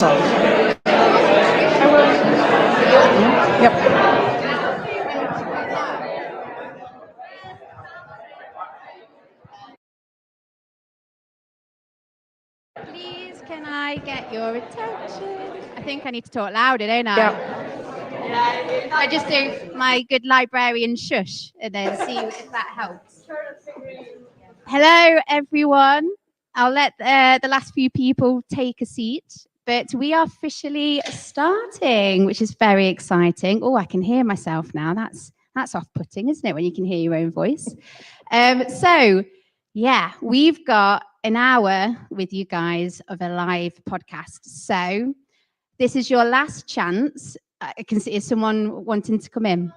Yep. Please, can I get your attention? I think I need to talk louder, don't I? Yep. I just do my good librarian shush and then see if that helps. Hello, everyone. I'll let the last few people take a seat, but we are officially starting, which is very exciting. Oh, I can hear myself now. That's off-putting, isn't it, when you can hear your own voice? Yeah, we've got an hour with you guys of a live podcast. So this is your last chance. I can see someone wanting to come in.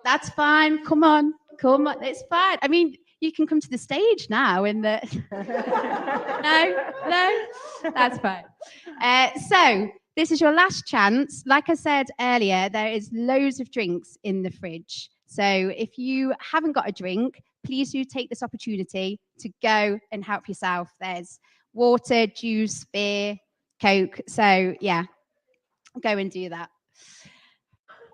That's fine. Come on. It's fine. I mean, you can come to the stage now in the... No, that's fine. So this is your last chance. Like I said earlier, there is loads of drinks in the fridge. So if you haven't got a drink, please do take this opportunity to go and help yourself. There's water, juice, beer, Coke. So yeah, go and do that.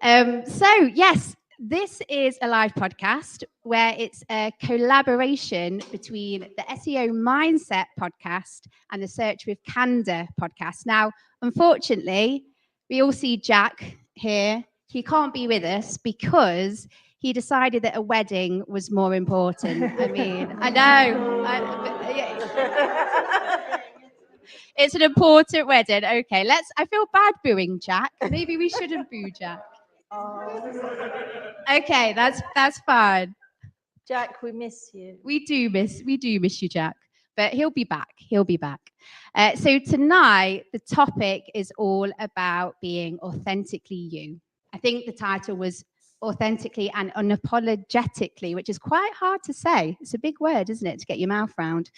Yes, this is a live podcast where it's a collaboration between the SEO Mindset podcast and the Search with Candor podcast. Now, unfortunately, we all see Jack here. He can't be with us because he decided that a wedding was more important. I mean, I know. It's an important wedding. Okay, I feel bad booing Jack. Maybe we shouldn't boo Jack. Okay, that's fine. Jack, we miss you. We do miss you, Jack. But he'll be back. So tonight, the topic is all about being authentically you. I think the title was authentically and unapologetically, which is quite hard to say. It's a big word, isn't it, to get your mouth round.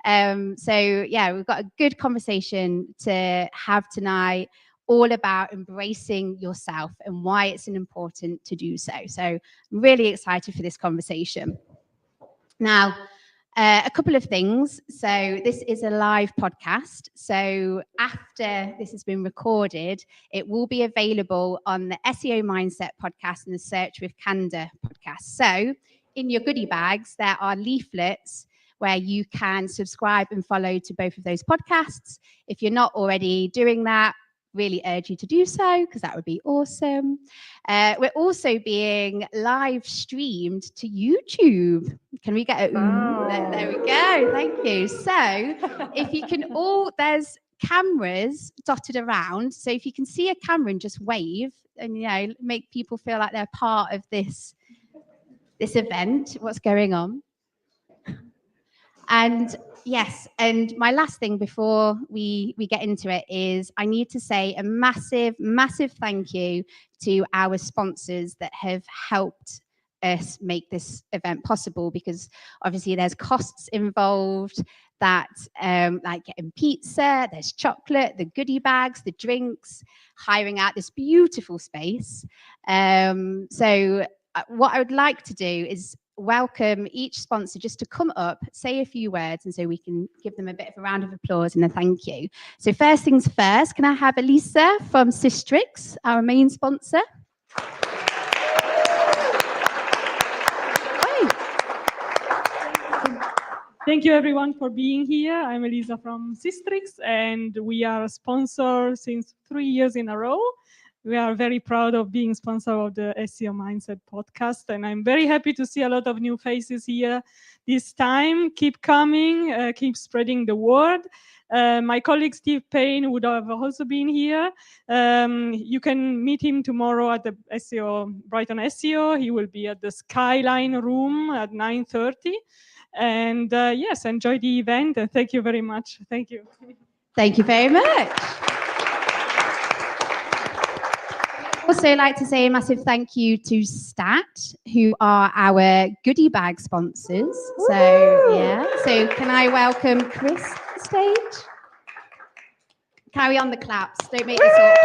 Yeah, we've got a good conversation to have tonight, all about embracing yourself and why it's important to do so. So I'm really excited for this conversation. Now, a couple of things. So this is a live podcast. So after this has been recorded, it will be available on the SEO Mindset podcast and the Search with Candor podcast. So in your goodie bags, there are leaflets where you can subscribe and follow to both of those podcasts. If you're not already doing that, really urge you to do so because that would be awesome. We're also being live streamed to YouTube. Can we get it? There we go. Thank you. So if you can there's cameras dotted around. So if you can see a camera and just wave and, make people feel like they're part of this event, what's going on. And yes, and my last thing before we get into it is I need to say a massive, massive thank you to our sponsors that have helped us make this event possible, because obviously there's costs involved, that like getting pizza, there's chocolate, the goodie bags, the drinks, hiring out this beautiful space. So what I would like to do is welcome each sponsor just to come up, say a few words, and so we can give them a bit of a round of applause and a thank you. So first things first, can I have Elisa from Sistrix, our main sponsor? Thank you everyone for being here. I'm Elisa from Sistrix, and we are a sponsor since 3 years in a row. We are very proud of being sponsor of the SEO Mindset podcast, and I'm very happy to see a lot of new faces here this time. Keep coming, keep spreading the word. My colleague Steve Payne would have also been here. You can meet him tomorrow at the SEO Brighton SEO. He will be at the Skyline room at 9:30. And yes, enjoy the event, and thank you very much. Thank you. Thank you very much. Also like to say a massive thank you to Stat, who are our goodie bag sponsors. So can I welcome Chris to the stage? Carry on the claps, don't make this all.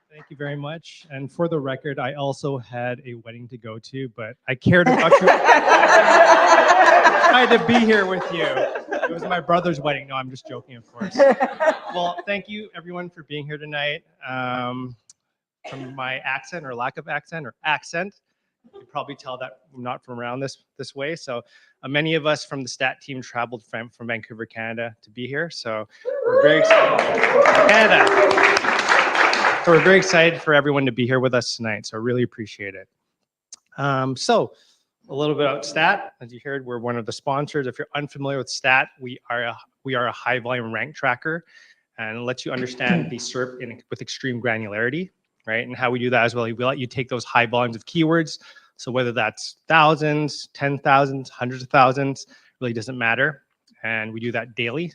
Thank you very much. And for the record, I also had a wedding to go to, but I cared about you. I had to be here with you. It was my brother's wedding. No, I'm just joking, of course. Well, thank you everyone for being here tonight. From my accent or lack of accent, you can probably tell that I'm not from around this way. So many of us from the STAT team traveled from Vancouver, Canada to be here. So we're very excited. Canada. So we're very excited for everyone to be here with us tonight. So I really appreciate it. So a little bit about STAT. As you heard, we're one of the sponsors. If you're unfamiliar with STAT, we are a high volume rank tracker and lets you understand the SERP with extreme granularity. Right? And how we do that as well, we let you take those high volumes of keywords. So whether that's thousands, 10,000s, hundreds of thousands, really doesn't matter. And we do that daily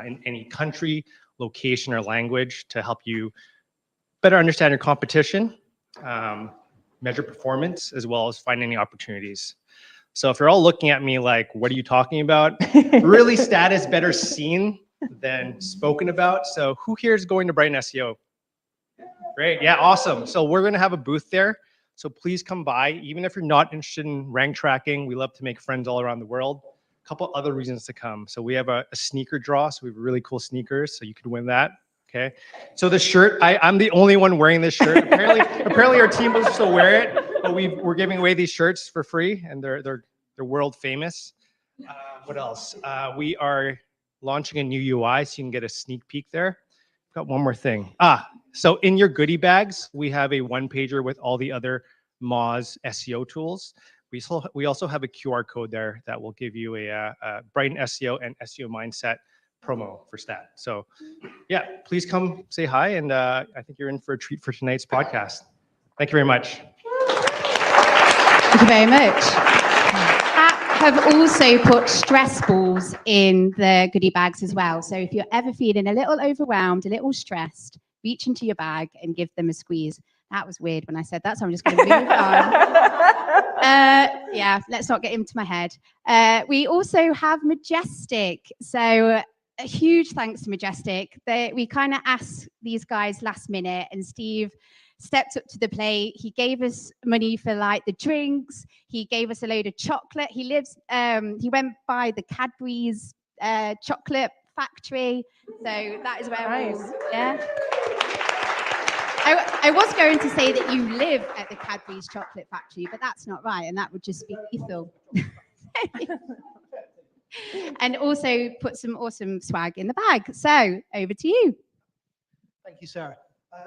in any country, location, or language to help you better understand your competition, measure performance, as well as find any opportunities. So if you're all looking at me like, what are you talking about? Really, STAT is better seen than spoken about. So who here is going to Brighton SEO? Great. Yeah, awesome. So we're going to have a booth there. So please come by. Even if you're not interested in rank tracking, we love to make friends all around the world. A couple other reasons to come. So we have a sneaker draw. So we have really cool sneakers. So you could win that. Okay. So the shirt, I'm the only one wearing this shirt. Apparently our team will still wear it, but we're giving away these shirts for free and they're world famous. What else? We are launching a new UI so you can get a sneak peek there. Got one more thing. So in your goodie bags, we have a one-pager with all the other Moz SEO tools. We also have a QR code there that will give you a Brighton SEO and SEO Mindset promo for STAT. So yeah, please come say hi. And I think you're in for a treat for tonight's podcast. Thank you very much. Thank you very much. Have also put stress balls in the goodie bags as well. So if you're ever feeling a little overwhelmed, a little stressed, reach into your bag and give them a squeeze. That was weird when I said that, so I'm just going to move on. Yeah, let's not get into my head. We also have Majestic. So a huge thanks to Majestic. We kind of asked these guys last minute, and Steve stepped up to the plate. He gave us money for like the drinks. He gave us a load of chocolate. He went by the Cadbury's chocolate factory. So that is where yeah. I was going to say that you live at the Cadbury's chocolate factory, but that's not right. And that would just be lethal. And also put some awesome swag in the bag. So over to you. Thank you, Sarah.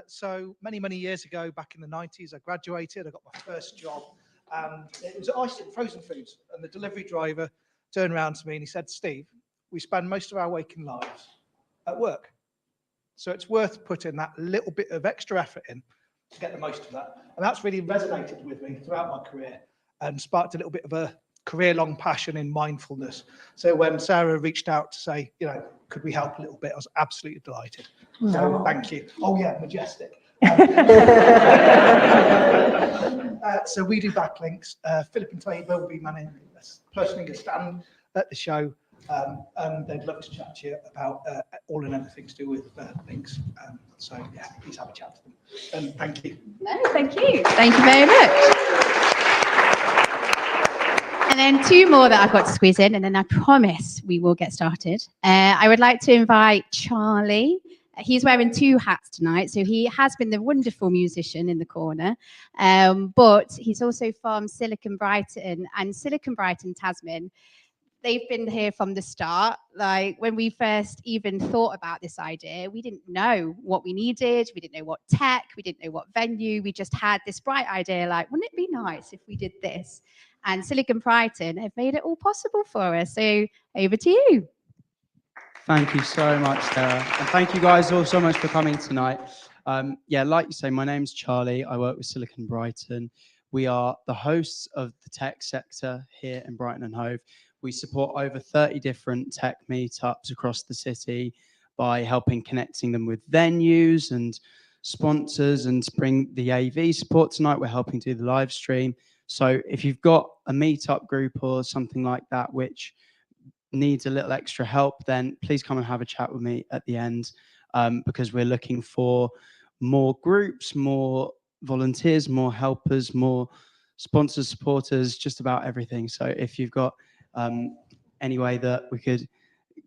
So many years ago, back in the 90s, I graduated. I got my first job. It was at Iceland Frozen Foods. And the delivery driver turned around to me and he said, Steve, we spend most of our waking lives at work. So it's worth putting that little bit of extra effort in to get the most of that. And that's really resonated with me throughout my career and sparked a little bit of a career-long passion in mindfulness. So when Sarah reached out to say, could we help a little bit, I was absolutely delighted. So thank you. Oh yeah, Majestic. So we do backlinks. Philip and Tabor will be managing this, personally going to stand at the show, and they'd love to chat to you about all and everything to do with links. So yeah, please have a chat to them. And thank you. No, thank you. Thank you very much. And then two more that I've got to squeeze in, and then I promise we will get started. I would like to invite Charlie. He's wearing two hats tonight. So he has been the wonderful musician in the corner, but he's also from Silicon Brighton, and Silicon Brighton, Tasman. They've been here from the start. Like when we first even thought about this idea, we didn't know what we needed. We didn't know what tech. We didn't know what venue. We just had this bright idea like, wouldn't it be nice if we did this? And Silicon Brighton have made it all possible for us. So over to you. Thank you so much, Sarah. And thank you guys all so much for coming tonight. Yeah, like you say, my name's Charlie. I work with Silicon Brighton. We are the hosts of the tech sector here in Brighton and Hove. We support over 30 different tech meetups across the city by helping connecting them with venues and sponsors, and to bring the AV support tonight, we're helping do the live stream. So if you've got a meetup group or something like that which needs a little extra help, then please come and have a chat with me at the end, because we're looking for more groups, more volunteers, more helpers, more sponsors, supporters, just about everything. So if you've got any way that we could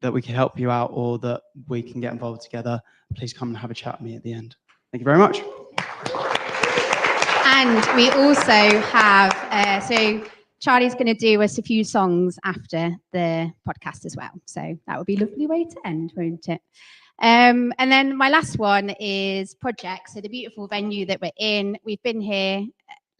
that we can help you out or that we can get involved together, please come and have a chat with me at the end. Thank you very much. And we also have, so Charlie's going to do us a few songs after the podcast as well. So that would be a lovely way to end, won't it? And then my last one is Project. So the beautiful venue that we're in, we've been here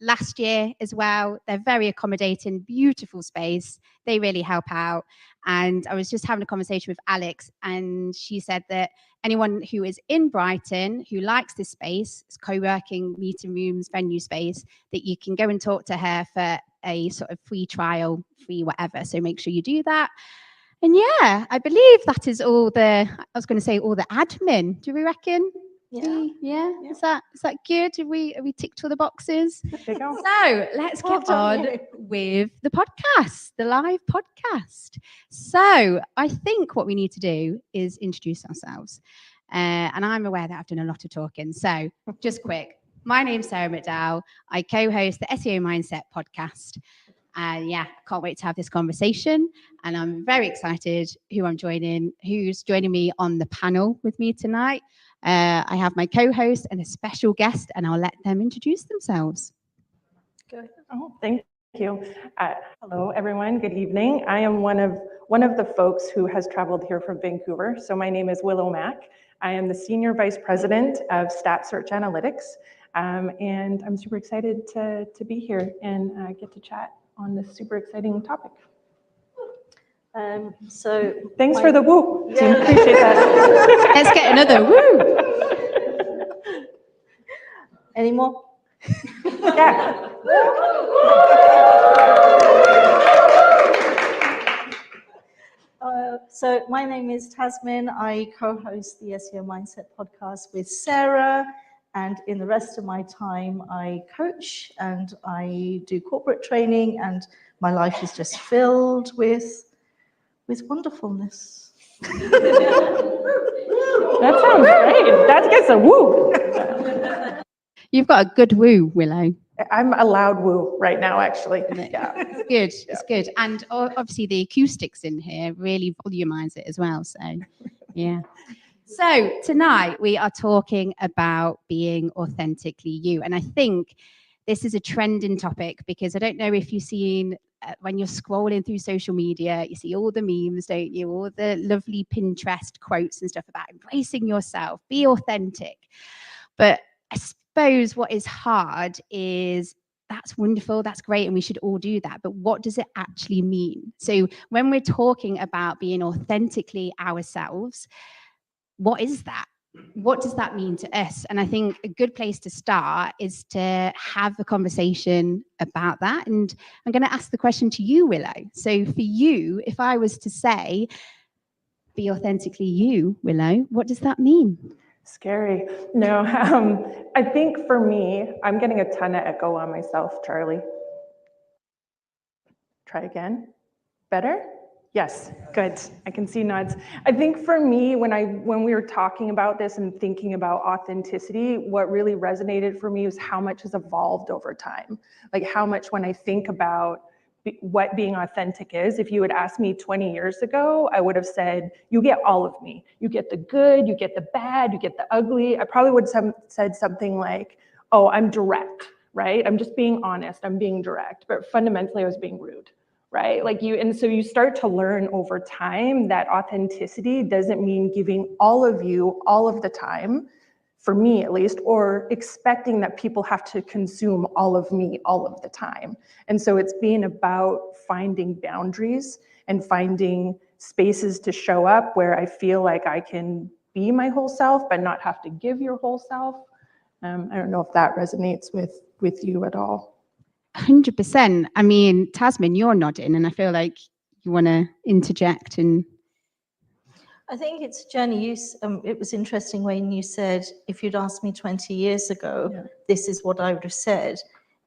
last year as well. They're very accommodating, beautiful space. They really help out. And I was just having a conversation with Alex, and she said that anyone who is in Brighton who likes this space, it's co-working, meeting rooms, venue space, that you can go and talk to her for a sort of free trial, free whatever. So make sure you do that. And yeah, I believe that is all the, I was going to say all the admin. Do we reckon? Yeah. Is that good? Have we ticked all the boxes? So let's get on with the podcast, the live podcast. So I think what we need to do is introduce ourselves. And I'm aware that I've done a lot of talking. So just quick. My name's Sarah McDowell. I co-host the SEO Mindset podcast. And yeah, can't wait to have this conversation. And I'm very excited who's joining me on the panel with me tonight. I have my co-host and a special guest, and I'll let them introduce themselves. Go ahead. Oh, thank you. Hello, everyone. Good evening. I am one of the folks who has traveled here from Vancouver. So my name is Willow Mack. I am the Senior Vice President of Stat Search Analytics. And I'm super excited to be here and get to chat on this super exciting topic. So thanks for the woo. Yeah. Appreciate that. Let's get another woo. Any more? Yeah. So my name is Tasmin. I co-host the SEO Mindset podcast with Sarah. And in the rest of my time, I coach and I do corporate training, and my life is just filled with wonderfulness. That sounds great. That gets a woo. You've got a good woo, Willow. I'm a loud woo right now, actually. Yeah. It's good. It's good. And obviously the acoustics in here really volumize it as well. So yeah. So tonight we are talking about being authentically you. And I think this is a trending topic because I don't know if you've seen when you're scrolling through social media, you see all the memes, don't you? All the lovely Pinterest quotes and stuff about embracing yourself, be authentic. But I suppose what is hard is that's wonderful, that's great, and we should all do that. But what does it actually mean? So when we're talking about being authentically ourselves, what is that? What does that mean to us? And I think a good place to start is to have a conversation about that. And I'm going to ask the question to you, Willow. So for you, if I was to say, be authentically you, Willow, what does that mean? Scary. No, I think for me, I'm getting a ton of echo on myself, Charlie. Try again. Better? Yes, good. I can see nods. I think for me, when we were talking about this and thinking about authenticity, what really resonated for me was how much has evolved over time. Like how much when I think about what being authentic is, if you had asked me 20 years ago, I would have said, you get all of me. You get the good, you get the bad, you get the ugly. I probably would have said something like, oh, I'm direct, right? I'm just being honest, I'm being direct. But fundamentally, I was being rude. Right? And so you start to learn over time that authenticity doesn't mean giving all of you all of the time, for me at least, or expecting that people have to consume all of me all of the time. And so it's being about finding boundaries and finding spaces to show up where I feel like I can be my whole self, but not have to give your whole self. I don't know if that resonates with you at all. 100%. I mean, Tasmin, you're nodding, and I feel like you want to interject. And I think it's Jenny. It was interesting when you said, if you'd asked me 20 years ago, this is what I would have said.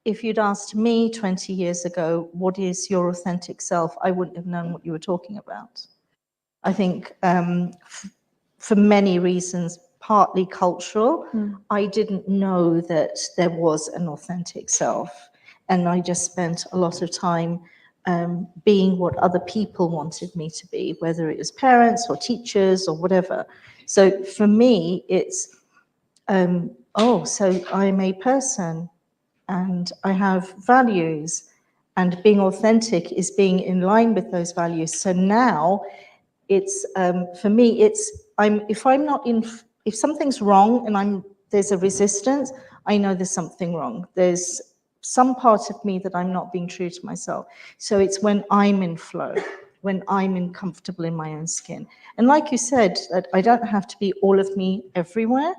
If you'd asked me 20 years ago, what is your authentic self? I wouldn't have known what you were talking about. I think for many reasons, partly cultural, I didn't know that there was an authentic self. And I just spent a lot of time being what other people wanted me to be, whether it was parents or teachers or whatever. So for me, it's, so I'm a person and I have values, and being authentic is being in line with those values. So now it's, for me, it's, if something's wrong and there's a resistance, I know there's something wrong. There's some part of me that I'm not being true to myself. So it's when I'm in flow, when I'm comfortable in my own skin. And like you said, that I don't have to be all of me everywhere,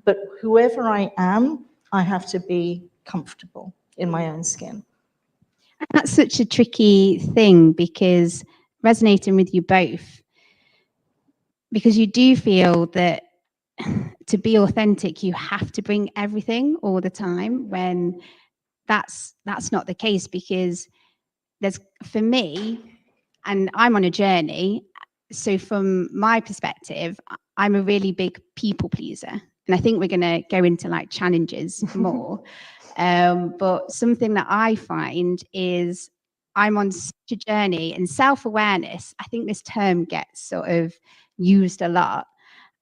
but whoever I am, I have to be comfortable in my own skin. That's such a tricky thing, because resonating with you both, because you do feel that to be authentic, you have to bring everything all the time, when that's not the case. Because for me, and I'm on a journey, so from my perspective, I'm a really big people pleaser. And I think we're going to go into like challenges more. But something that I find is I'm on such a journey, and self-awareness, I think this term gets sort of used a lot,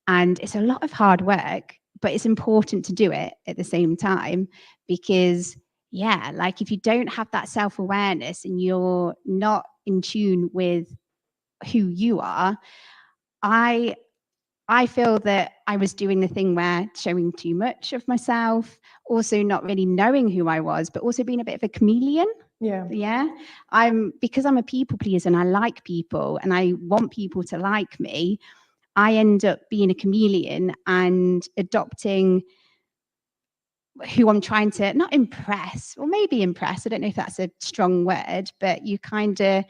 and it's a lot of hard work, but it's important to do it at the same time, because like if you don't have that self-awareness and you're not in tune with who you are, I feel that I was doing the thing where showing too much of myself, also not really knowing who I was, but also being a bit of a chameleon. Yeah. Because I'm a people pleaser and I like people and I want people to like me, I end up being a chameleon and adopting who I'm trying to not impress, or maybe impress. I don't know if that's a strong word, but you kind of,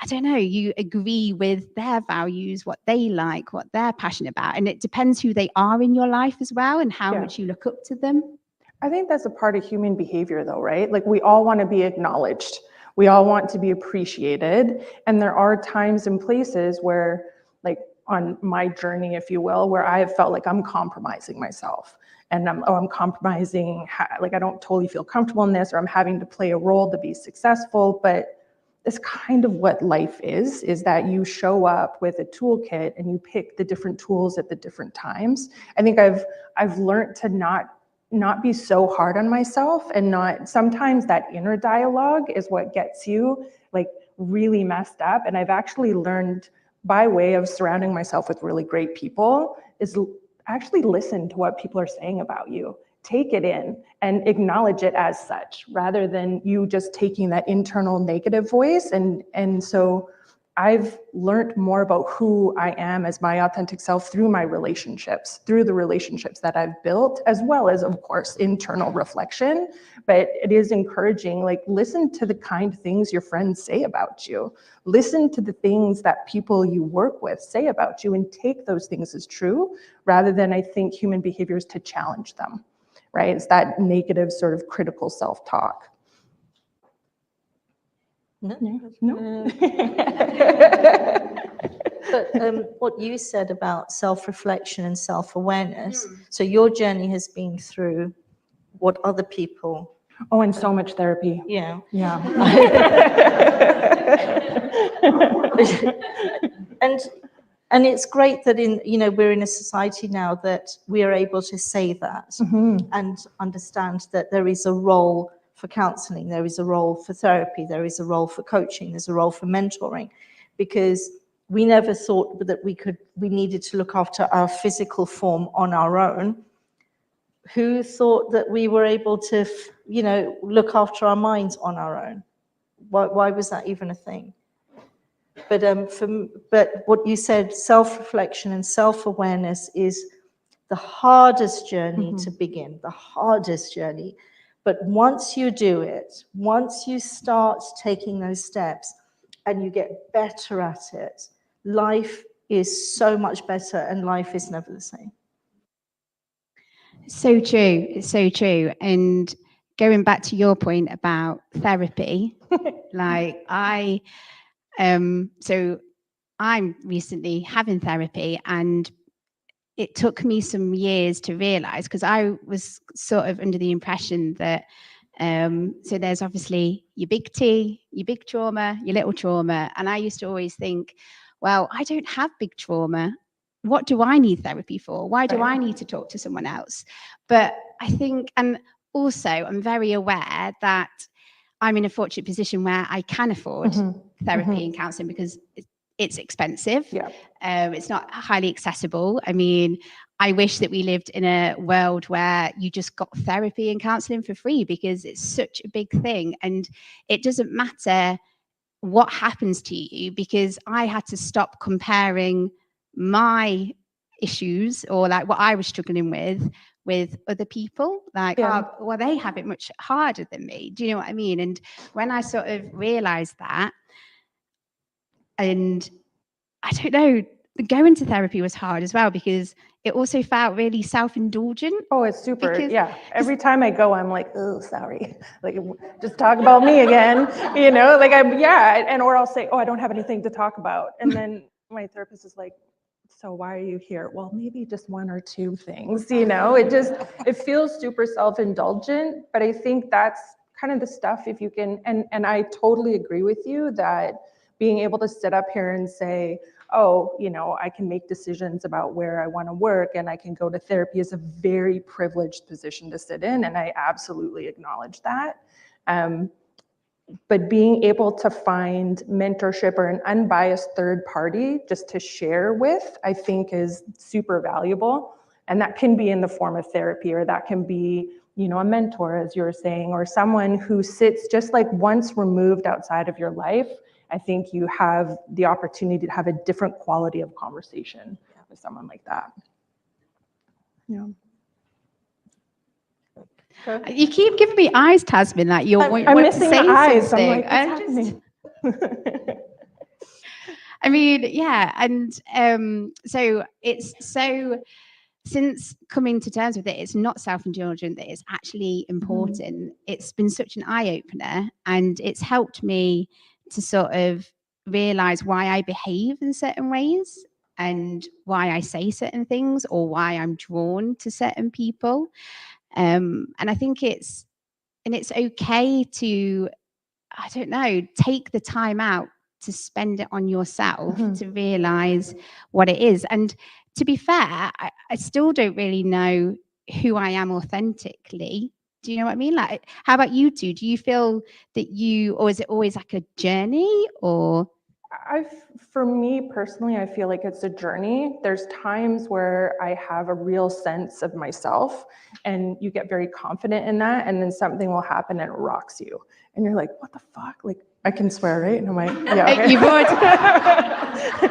I don't know, you agree with their values, what they like, what they're passionate about. And it depends who they are in your life as well, and how much you look up to them. I think that's a part of human behavior though, right? Like we all want to be acknowledged. We all want to be appreciated. And there are times and places where, like on my journey, if you will, where I have felt like I'm compromising myself. And I'm compromising, like I don't totally feel comfortable in this, or I'm having to play a role to be successful. But it's kind of what life is that you show up with a toolkit and you pick the different tools at the different times. I think I've learned to not be so hard on myself, and not, sometimes that inner dialogue is what gets you like really messed up. And I've actually learned, by way of surrounding myself with really great people, is actually listen to what people are saying about you. Take it in and acknowledge it as such, rather than you just taking that internal negative voice. And so I've learned more about who I am as my authentic self through my relationships, through the relationships that I've built, as well as, of course, internal reflection. But it is encouraging, like, listen to the kind things your friends say about you. Listen to the things that people you work with say about you, and take those things as true, rather than, I think, human behavior is to challenge them, right? It's that negative sort of critical self-talk. No. But what you said about self-reflection and self-awareness, so your journey has been through what other people... Oh, and so much therapy. Yeah. And it's great that we're in a society now that we are able to say that and understand that there is a role for counseling, there is a role for therapy, there is a role for coaching, there's a role for mentoring, because we never thought that we needed to look after our physical form on our own. Who thought that we were able to, look after our minds on our own? Why was that even a thing? But what you said, self-reflection and self-awareness is the hardest journey to begin, the hardest journey. But once you do it, once you start taking those steps and you get better at it, life is so much better, and life is never the same. So true. It's so true. And going back to your point about therapy, like so I'm recently having therapy, and it took me some years to realize, because I was sort of under the impression that So there's obviously your big T, your big trauma, your little trauma. And I used to always think, well, I don't have big trauma. What do I need therapy for? Why do I need to talk to someone else? But I think, and also I'm very aware that I'm in a fortunate position where I can afford therapy and counseling because it's expensive. It's not highly accessible. I mean, I wish that we lived in a world where you just got therapy and counseling for free, because it's such a big thing. And it doesn't matter what happens to you, because I had to stop comparing my issues or like what I was struggling with other people. Like, oh, well, they have it much harder than me. Do you know what I mean? And when I sort of realized that, and I don't know, going to therapy was hard as well, because it also felt really self-indulgent. Oh, it's super. Every time I go, I'm like, oh, sorry. Like, just talk about me again. You know, like or I'll say, oh, I don't have anything to talk about. And then my therapist is like, so why are you here? Well, maybe just one or two things, you know, it feels super self-indulgent, but I think that's kind of the stuff, if you can, and I totally agree with you that being able to sit up here and say, oh, you know, I can make decisions about where I want to work and I can go to therapy is a very privileged position to sit in. And I absolutely acknowledge that. But being able to find mentorship or an unbiased third party just to share with, I think is super valuable. And that can be in the form of therapy, or that can be, you know, a mentor, as you were saying, or someone who sits just like once removed outside of your life. I think you have the opportunity to have a different quality of conversation with someone like that. Yeah. You keep giving me eyes, Tasmin, like you're I'm missing to say eyes. something. I'm like, what's happening? I mean, yeah, and so it's so, since coming to terms with it, it's not self-indulgent, that it's actually important. It's been such an eye-opener, and it's helped me to sort of realize why I behave in certain ways and why I say certain things or why I'm drawn to certain people. And I think it's okay to, I don't know, take the time out to spend it on yourself to realize what it is. And to be fair, I still don't really know who I am authentically. Do you know what I mean? Like, how about you two? Do you feel that or is it always like a journey, or? For me personally, I feel like it's a journey. There's times where I have a real sense of myself and you get very confident in that, and then something will happen and it rocks you. And you're like, what the fuck? Like, I can swear, right? And I'm like, yeah, okay. You would.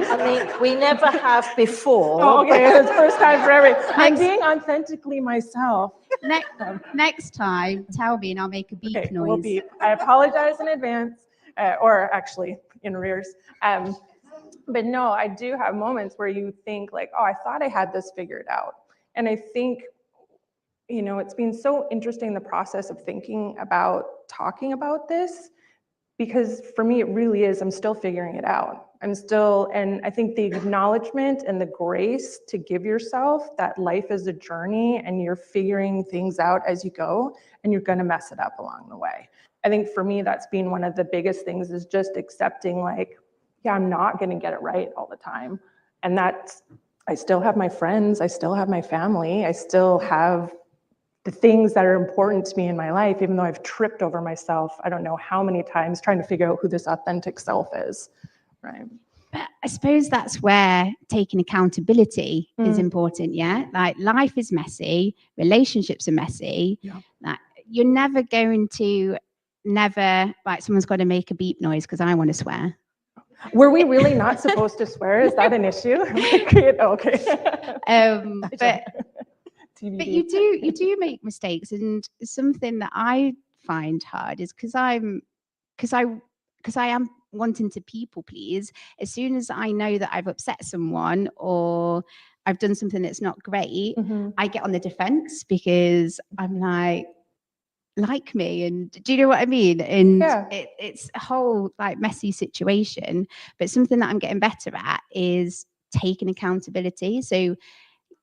I mean, we never have before. Oh, okay, it's first time for everything. I'm being authentically myself. Next time, tell me and I'll make a beep noise. We'll beep. I apologize in advance, or actually in rears. But no, I do have moments where you think like, oh, I thought I had this figured out. And I think, you know, it's been so interesting, the process of thinking about talking about this, because for me, it really is, I'm still figuring it out. And I think the acknowledgement and the grace to give yourself that life is a journey and you're figuring things out as you go, and you're going to mess it up along the way. I think for me, that's been one of the biggest things, is just accepting like, yeah, I'm not going to get it right all the time. And I still have my friends, I still have my family, I still have the things that are important to me in my life, even though I've tripped over myself, I don't know how many times, trying to figure out who this authentic self is, right? But I suppose that's where taking accountability is important, yeah? Like, life is messy, relationships are messy. Yeah. Like, you're never going to, like, someone's got to make a beep noise because I want to swear. Were we really not supposed to swear? Is that an issue? Okay. But you do make mistakes, and something that I find hard is because I am wanting to people please. As soon as I know that I've upset someone or I've done something that's not great, I get on the defense, because I'm like me, and do you know what I mean? And it's a whole like messy situation. But something that I'm getting better at is taking accountability. So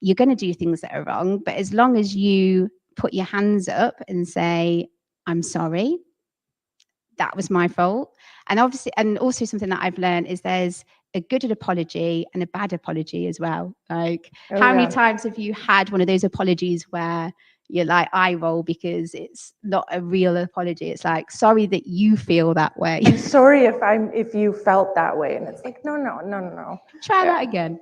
you're going to do things that are wrong, but as long as you put your hands up and say, I'm sorry. That was my fault. And obviously, and also something that I've learned is there's a good apology and a bad apology as well. Like, how many times have you had one of those apologies where you're like eye roll because it's not a real apology? It's like, sorry that you feel that way. I'm sorry if you felt that way. And it's like, no. Try that again.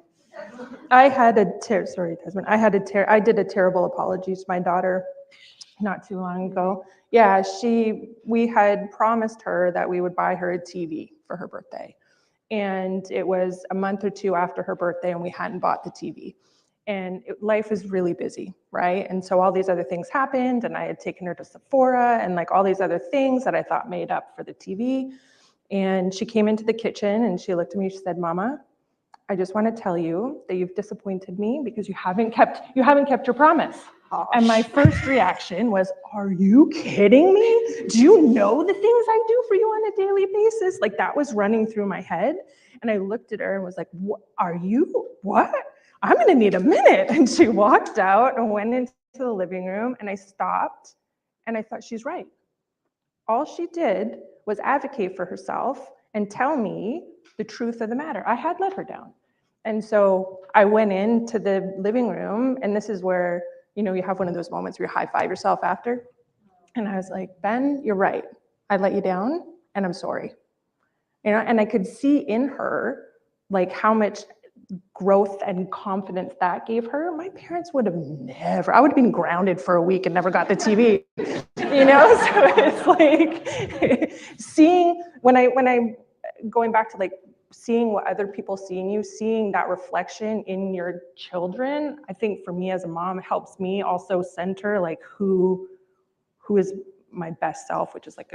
I had sorry, Desmond. I did a terrible apology to my daughter not too long ago. Yeah, we had promised her that we would buy her a TV for her birthday. And it was a month or two after her birthday and we hadn't bought the TV. And life is really busy, right? And so all these other things happened and I had taken her to Sephora and like all these other things that I thought made up for the TV. And she came into the kitchen and she looked at me, she said, "Mama, I just want to tell you that you've disappointed me because you haven't kept your promise." And my first reaction was, "Are you kidding me? Do you know the things I do for you on a daily basis?" Like that was running through my head. And I looked at her and was like, "What? I'm going to need a minute." And she walked out and went into the living room and I stopped and I thought, she's right. All she did was advocate for herself and tell me the truth of the matter. I had let her down. And so I went into the living room and this is where, you have one of those moments where you high five yourself after. And I was like, "Ben, you're right. I let you down and I'm sorry." And I could see in her like how much growth and confidence that gave her. My parents would have I would have been grounded for a week and never got the TV, So it's like seeing going back to like seeing what other people see in you, seeing that reflection in your children, I think for me as a mom helps me also center like who is my best self, which is like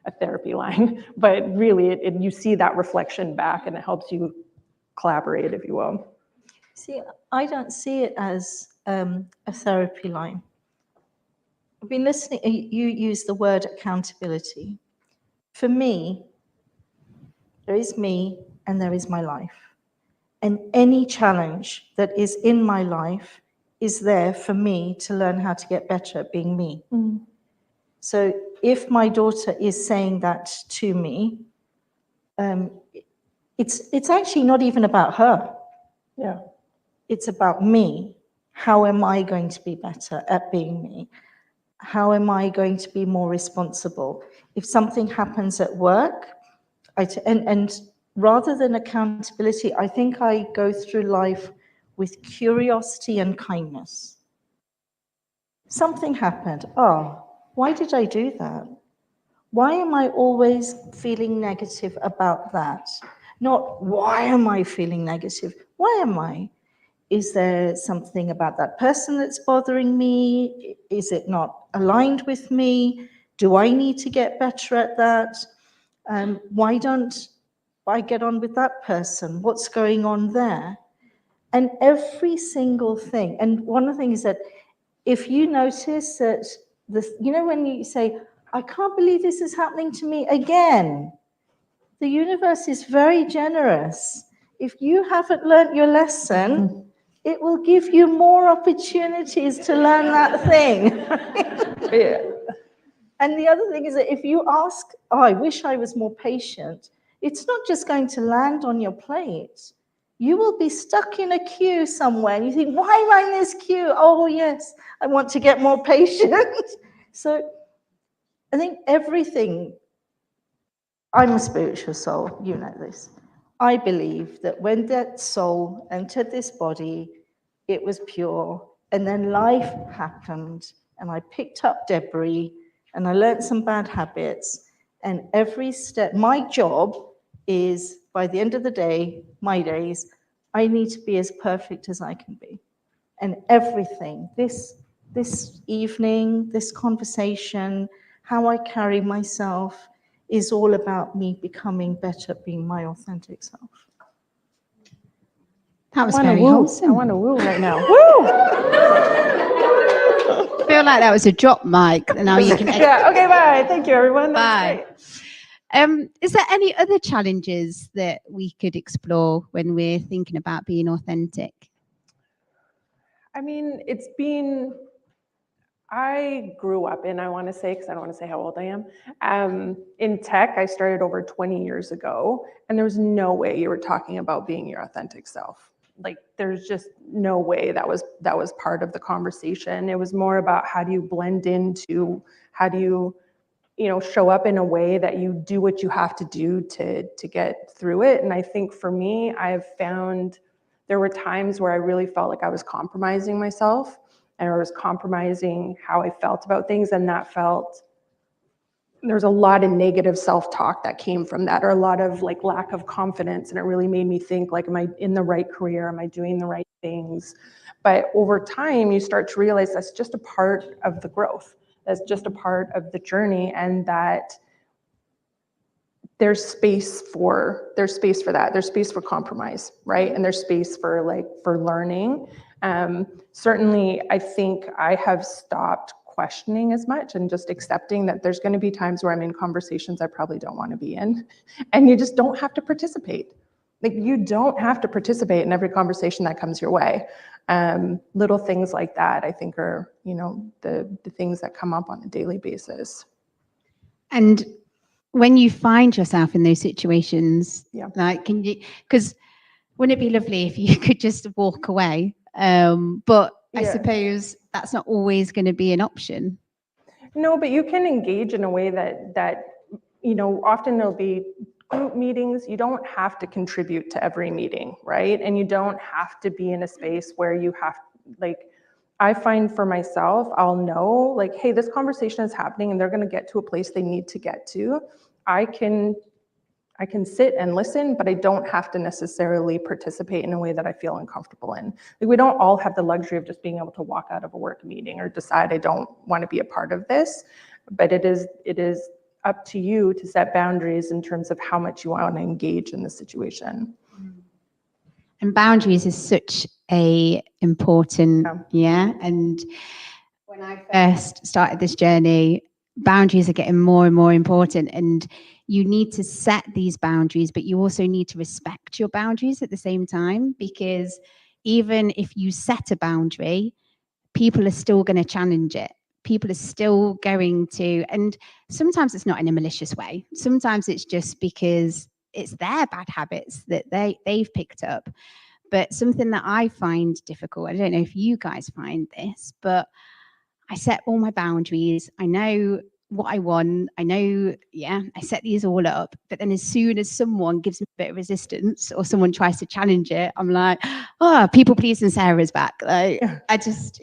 a therapy line, but really you see that reflection back and it helps you collaborate, if you will. See, I don't see it as a therapy line. I've been listening, you use the word accountability. For me, there is me and there is my life. And any challenge that is in my life is there for me to learn how to get better at being me. Mm. So if my daughter is saying that to me, it's actually not even about her. Yeah. It's about me. How am I going to be better at being me? How am I going to be more responsible? If something happens at work, and rather than accountability, I think I go through life with curiosity and kindness. Something happened. Oh, why did I do that? Why am I always feeling negative about that? Not why am I feeling negative? Why am I? Is there something about that person that's bothering me? Is it not aligned with me? Do I need to get better at that? Why don't I get on with that person? What's going on there? And every single thing, and one of the things that if you notice that, when you say, "I can't believe this is happening to me again," the universe is very generous. If you haven't learned your lesson, it will give you more opportunities to learn that thing. Yeah. And the other thing is that if you ask, "Oh, I wish I was more patient," it's not just going to land on your plate. You will be stuck in a queue somewhere and you think, "Why am I in this queue? Oh, yes, I want to get more patient." So I think everything, I'm a spiritual soul, you know this. I believe that when that soul entered this body, it was pure. And then life happened and I picked up debris and I learned some bad habits. And every step, my job is, by the end of the day, my days, I need to be as perfect as I can be. And everything, this evening, this conversation, how I carry myself, is all about me becoming better, being my authentic self. That was very wholesome. I want to woo right now. Woo! I feel like that was a drop mic. And now you can. Yeah. Okay. Bye. Thank you, everyone. Bye. Is there any other challenges that we could explore when we're thinking about being authentic? I mean, I grew up in, I want to say, because I don't want to say how old I am, in tech. I started over 20 years ago, and there was no way you were talking about being your authentic self. Like, there's just no way that was part of the conversation. It was more about how do you blend into, how do you, show up in a way that you do what you have to do to get through it. And I think for me, I've found there were times where I really felt like I was compromising myself, and I was compromising how I felt about things, and there's a lot of negative self-talk that came from that, or a lot of like lack of confidence, and it really made me think, like, am I in the right career? Am I doing the right things? But over time, you start to realize that's just a part of the growth. That's just a part of the journey, and that there's space for that. There's space for compromise, right? And there's space for learning. Certainly, I think I have stopped questioning as much and just accepting that there's going to be times where I'm in conversations I probably don't want to be in, and you just don't have to participate. Like, you don't have to participate in every conversation that comes your way. Little things like that, I think, are, the things that come up on a daily basis. And when you find yourself in those situations, like, because wouldn't it be lovely if you could just walk away? But I suppose that's not always going to be an option. No, but you can engage in a way that often there'll be group meetings. You don't have to contribute to every meeting, right? And you don't have to be in a space where you have, like, I find for myself, I'll know, like, hey, this conversation is happening and they're going to get to a place they need to get to. I can sit and listen, but I don't have to necessarily participate in a way that I feel uncomfortable in. Like, we don't all have the luxury of just being able to walk out of a work meeting or decide I don't want to be a part of this. But it is up to you to set boundaries in terms of how much you want to engage in the situation. And boundaries is such a important, and when I first started this journey, boundaries are getting more and more important, and you need to set these boundaries, but you also need to respect your boundaries at the same time, because even if you set a boundary, people are still going to challenge it. People are still going to, and sometimes it's not in a malicious way. Sometimes it's just because it's their bad habits that they've picked up. But something that I find difficult, I don't know if you guys find this, but I set all my boundaries. I know what I want. I know, I set these all up. But then as soon as someone gives me a bit of resistance or someone tries to challenge it, I'm like, oh, people pleasing Sarah's back. Like, I just,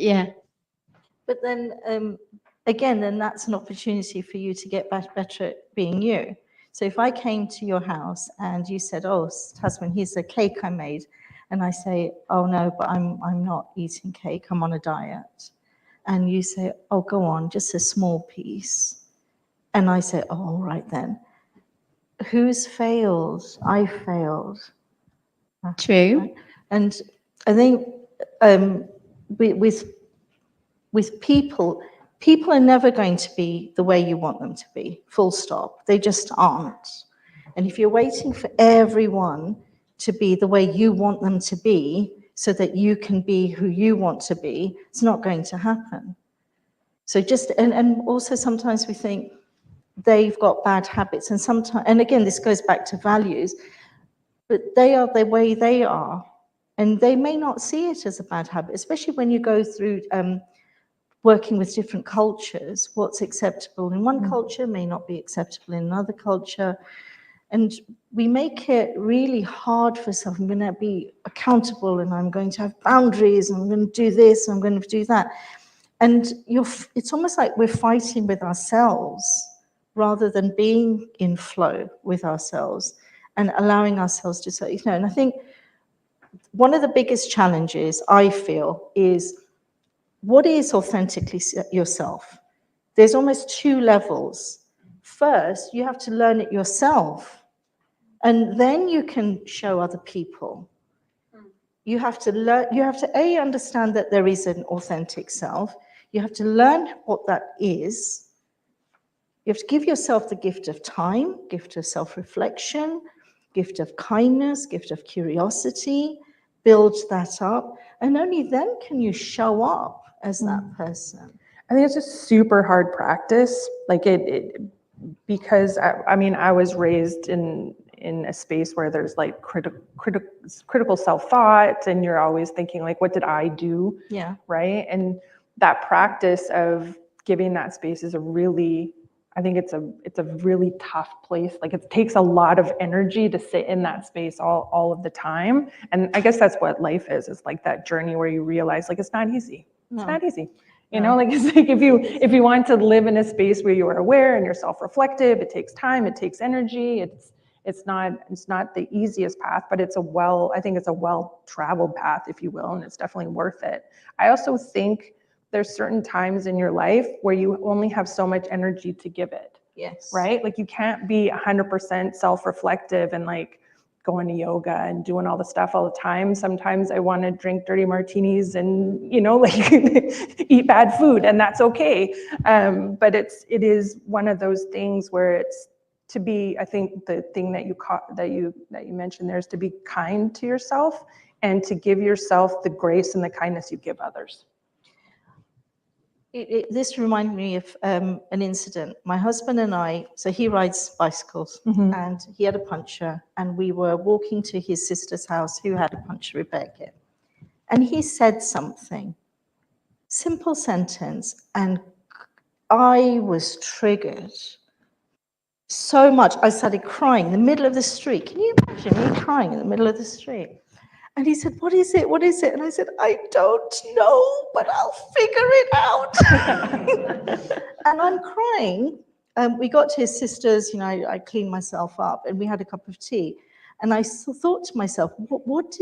But then, again, then that's an opportunity for you to get better at being you. So if I came to your house and you said, oh, Tasman, here's a cake I made. And I say, oh, no, but I'm not eating cake. I'm on a diet. And you say, oh, go on, just a small piece. And I say, oh, all right then. Who's failed? I failed. True. Right? And I think with people are never going to be the way you want them to be, full stop. They just aren't. And if you're waiting for everyone to be the way you want them to be so that you can be who you want to be, it's not going to happen. So just, and also sometimes we think they've got bad habits, and sometimes, and again, this goes back to values, but they are the way they are. And they may not see it as a bad habit, especially when you go through working with different cultures. What's acceptable in one culture may not be acceptable in another culture. And we make it really hard for self. I'm going to be accountable, and I'm going to have boundaries, and I'm going to do this, and I'm going to do that. And it's almost like we're fighting with ourselves rather than being in flow with ourselves and allowing ourselves to say, and I think one of the biggest challenges I feel is, what is authentically yourself? There's almost two levels. First, you have to learn it yourself, and then you can show other people. You have to learn, you have to understand that there is an authentic self. You have to learn what that is. You have to give yourself the gift of time, gift of self-reflection, gift of kindness, gift of curiosity, build that up, and only then can you show up as that person. I think it's a super hard practice. Like because I mean, I was raised in a space where there's like critical self-thought, and you're always thinking like, what did I do? Yeah. Right. And that practice of giving that space is I think it's a really tough place. Like it takes a lot of energy to sit in that space all of the time. And I guess that's what life is like that journey where you realize like, it's not easy. It's not easy. You know, like it's like if you want to live in a space where you are aware and you're self-reflective, it takes time, it takes energy. It's not the easiest path, but I think it's a well-traveled path, if you will, and it's definitely worth it. I also think there's certain times in your life where you only have so much energy to give it. Yes. Right? Like you can't be 100% self-reflective and like going to yoga and doing all the stuff all the time. Sometimes I want to drink dirty martinis and, you know, like eat bad food, and that's okay. But it is one of those things where it's to be, I think the thing that you mentioned there is to be kind to yourself and to give yourself the grace and the kindness you give others. This reminded me of an incident. My husband and I, so he rides bicycles, and he had a puncture, and we were walking to his sister's house who had a puncture repair kit. And he said something, simple sentence, and I was triggered so much. I started crying in the middle of the street. Can you imagine me crying in the middle of the street? And he said, what is it? What is it? And I said, I don't know, but I'll figure it out. And I'm crying. We got to his sister's, you know, I cleaned myself up and we had a cup of tea. And I thought to myself, what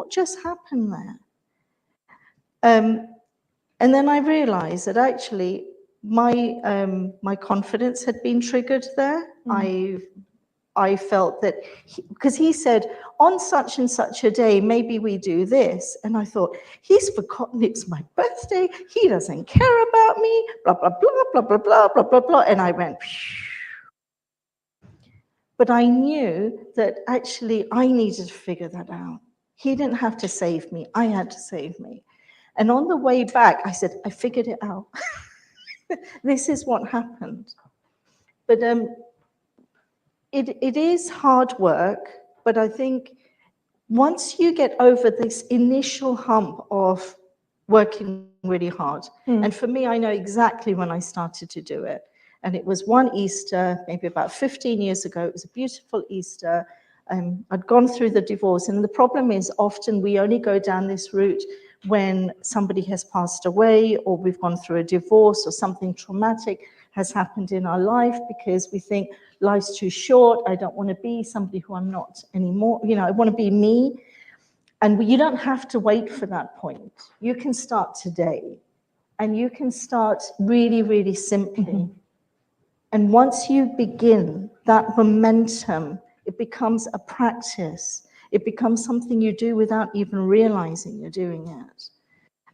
just happened there? And then I realized that actually my confidence had been triggered there. I felt that, because he said, on such and such a day, maybe we do this. And I thought, he's forgotten it's my birthday. He doesn't care about me, blah, blah, blah, blah, blah, blah, blah, blah, blah. And I went, phew. But I knew that actually I needed to figure that out. He didn't have to save me. I had to save me. And on the way back, I said, I figured it out. This is what happened. But it is hard work, but I think once you get over this initial hump of working really hard, and for me, I know exactly when I started to do it. And it was one Easter, maybe about 15 years ago. It was a beautiful Easter. I'd gone through the divorce. And the problem is often we only go down this route when somebody has passed away, or we've gone through a divorce, or something traumatic has happened in our life, because we think life's too short. I don't want to be somebody who I'm not anymore. You know, I want to be me. And you don't have to wait for that point. You can start today, and you can start really, really simply. And once you begin that momentum, it becomes a practice. It becomes something you do without even realizing you're doing it.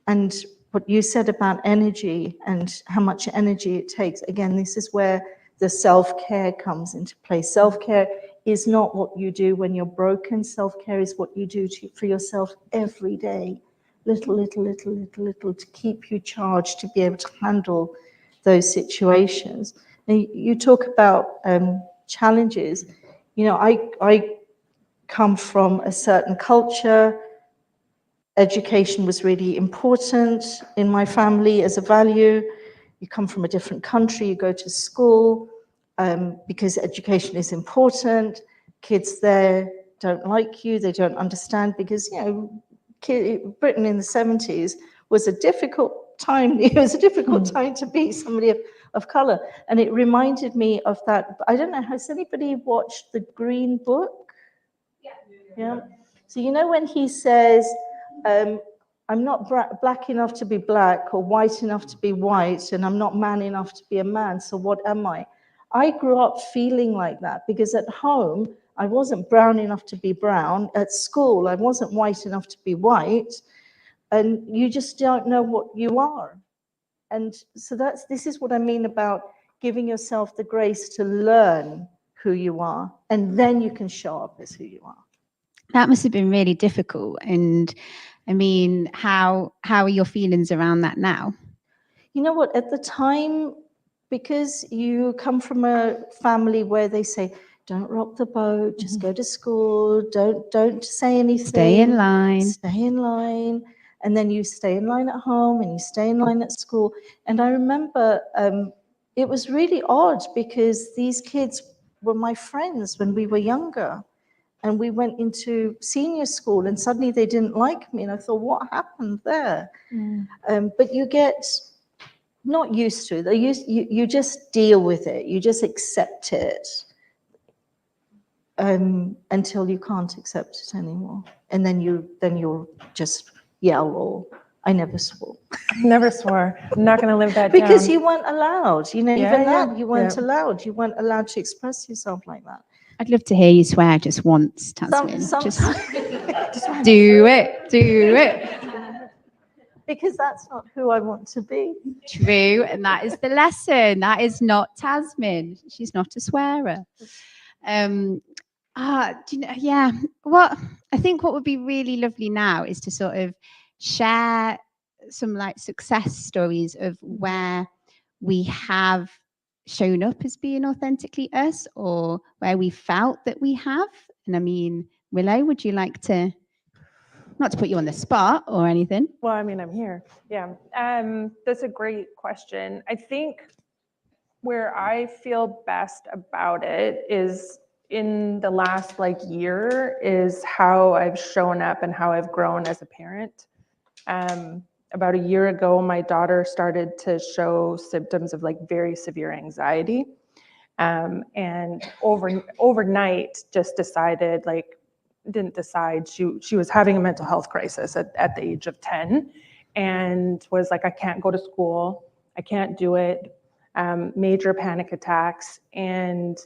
And what you said about energy and how much energy it takes, again, this is where the self-care comes into play. Self-care is not what you do when you're broken. Self-care is what you do for yourself every day. Little, little, little, little, little, to keep you charged, to be able to handle those situations. Now, you talk about challenges. You know, I come from a certain culture. Education was really important in my family as a value. You come from a different country, you go to school because education is important. Kids there don't like you, they don't understand, because, you know, Britain in the 70s was a difficult time. It was a difficult time to be somebody of color. And it reminded me of that. I don't know, has anybody watched The Green Book? Yeah. So, you know, when he says, I'm not black enough to be black or white enough to be white, and I'm not man enough to be a man, so what am I? I grew up feeling like that, because at home, I wasn't brown enough to be brown. At school, I wasn't white enough to be white. And you just don't know what you are. And so this is what I mean about giving yourself the grace to learn who you are, and then you can show up as who you are. That must have been really difficult. And I mean, how are your feelings around that now? you know what, at the time, because you come from a family where they say, don't rock the boat, just go to school, don't say anything. Stay in line. Stay in line. And then you stay in line at home and you stay in line at school. And I remember it was really odd because these kids were my friends when we were younger. And we went into senior school and suddenly they didn't like me. And I thought, what happened there? But you get not used to it. You just deal with it. You just accept it until you can't accept it anymore. And then you'll just yell or I never swore. Never swore. I'm not going to live that Because down. you weren't allowed. You know, Yeah, even yeah, that, you weren't yeah. allowed. You weren't allowed to express yourself like that. I'd love to hear you swear just once, Tasmin. Just Just do it, do it. because that's not who I want to be. True, and that is the lesson. That is not Tasmin. She's not a swearer. Do you know, yeah. What I think what would be really lovely now is to sort of share some like success stories of where we have shown up as being authentically us, or where we felt that we have. And I mean, Willow, would you like to, not to put you on the spot or anything? Well, I mean, I'm here. Yeah. That's a great question. I think where I feel best about it is in the last year is how I've shown up and how I've grown as a parent. About a year ago, my daughter started to show symptoms of very severe anxiety. And overnight just decided, didn't decide, she was having a mental health crisis at the age of 10 and was like, I can't go to school. I can't do it. Major panic attacks. And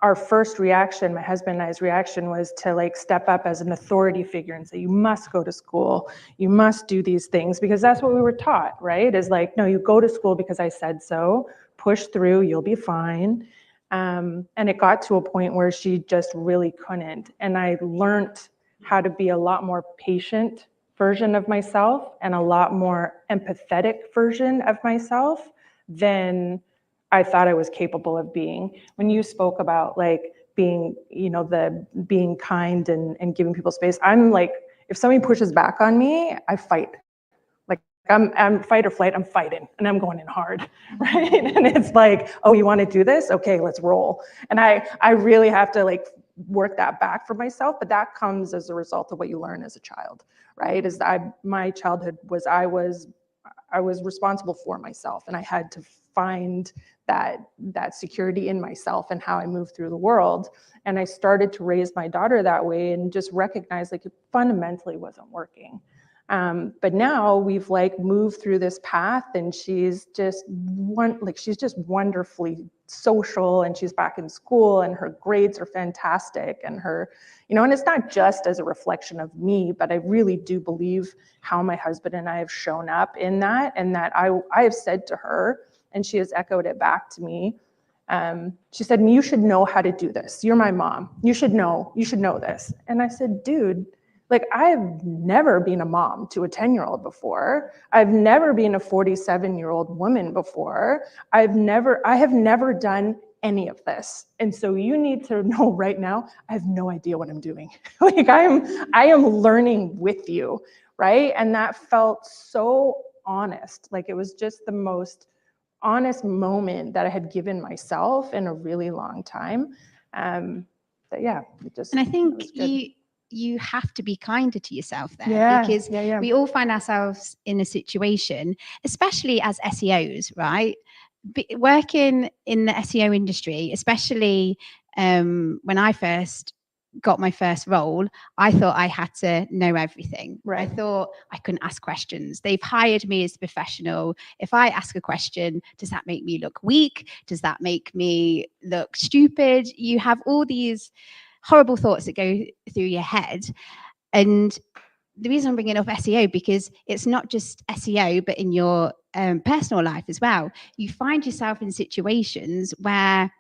our first reaction, my husband and I's reaction, was to step up as an authority figure and say, you must go to school. You must do these things, because that's what we were taught, right? Is no, you go to school because I said so, push through, you'll be fine. And it got to a point where she just really couldn't. And I learned how to be a lot more patient version of myself and a lot more empathetic version of myself than I thought I was capable of being. When you spoke about being, being kind and giving people space, I'm if somebody pushes back on me, I fight. I'm fight or flight, I'm fighting and I'm going in hard, right? And it's oh, you want to do this? Okay, let's roll. And I really have to work that back for myself, but that comes as a result of what you learn as a child, right? Is my childhood was I was responsible for myself, and I had to find that security in myself and how I move through the world. And I started to raise my daughter that way and just recognize it fundamentally wasn't working. But now we've moved through this path, and she's just wonderfully social, and she's back in school, and her grades are fantastic, and her, and it's not just as a reflection of me, but I really do believe how my husband and I have shown up in that, and that I have said to her, and she has echoed it back to me. She said, you should know how to do this. You're my mom. You should know this. And I said, dude, I have never been a mom to a 10-year-old before. I've never been a 47-year-old woman before. I have never done any of this. And so you need to know right now, I have no idea what I'm doing. I am learning with you, right? And that felt so honest. It was just the most honest moment that I had given myself in a really long time. But yeah, and I think you have to be kinder to yourself there, because we all find ourselves in a situation, especially as SEOs, right? Working in the SEO industry, especially when I first got my first role, I thought I had to know everything. Right. I thought I couldn't ask questions. They've hired me as a professional. If I ask a question, does that make me look weak? Does that make me look stupid? You have all these horrible thoughts that go through your head. And the reason I'm bringing up SEO, because it's not just SEO, but in your personal life as well. You find yourself in situations where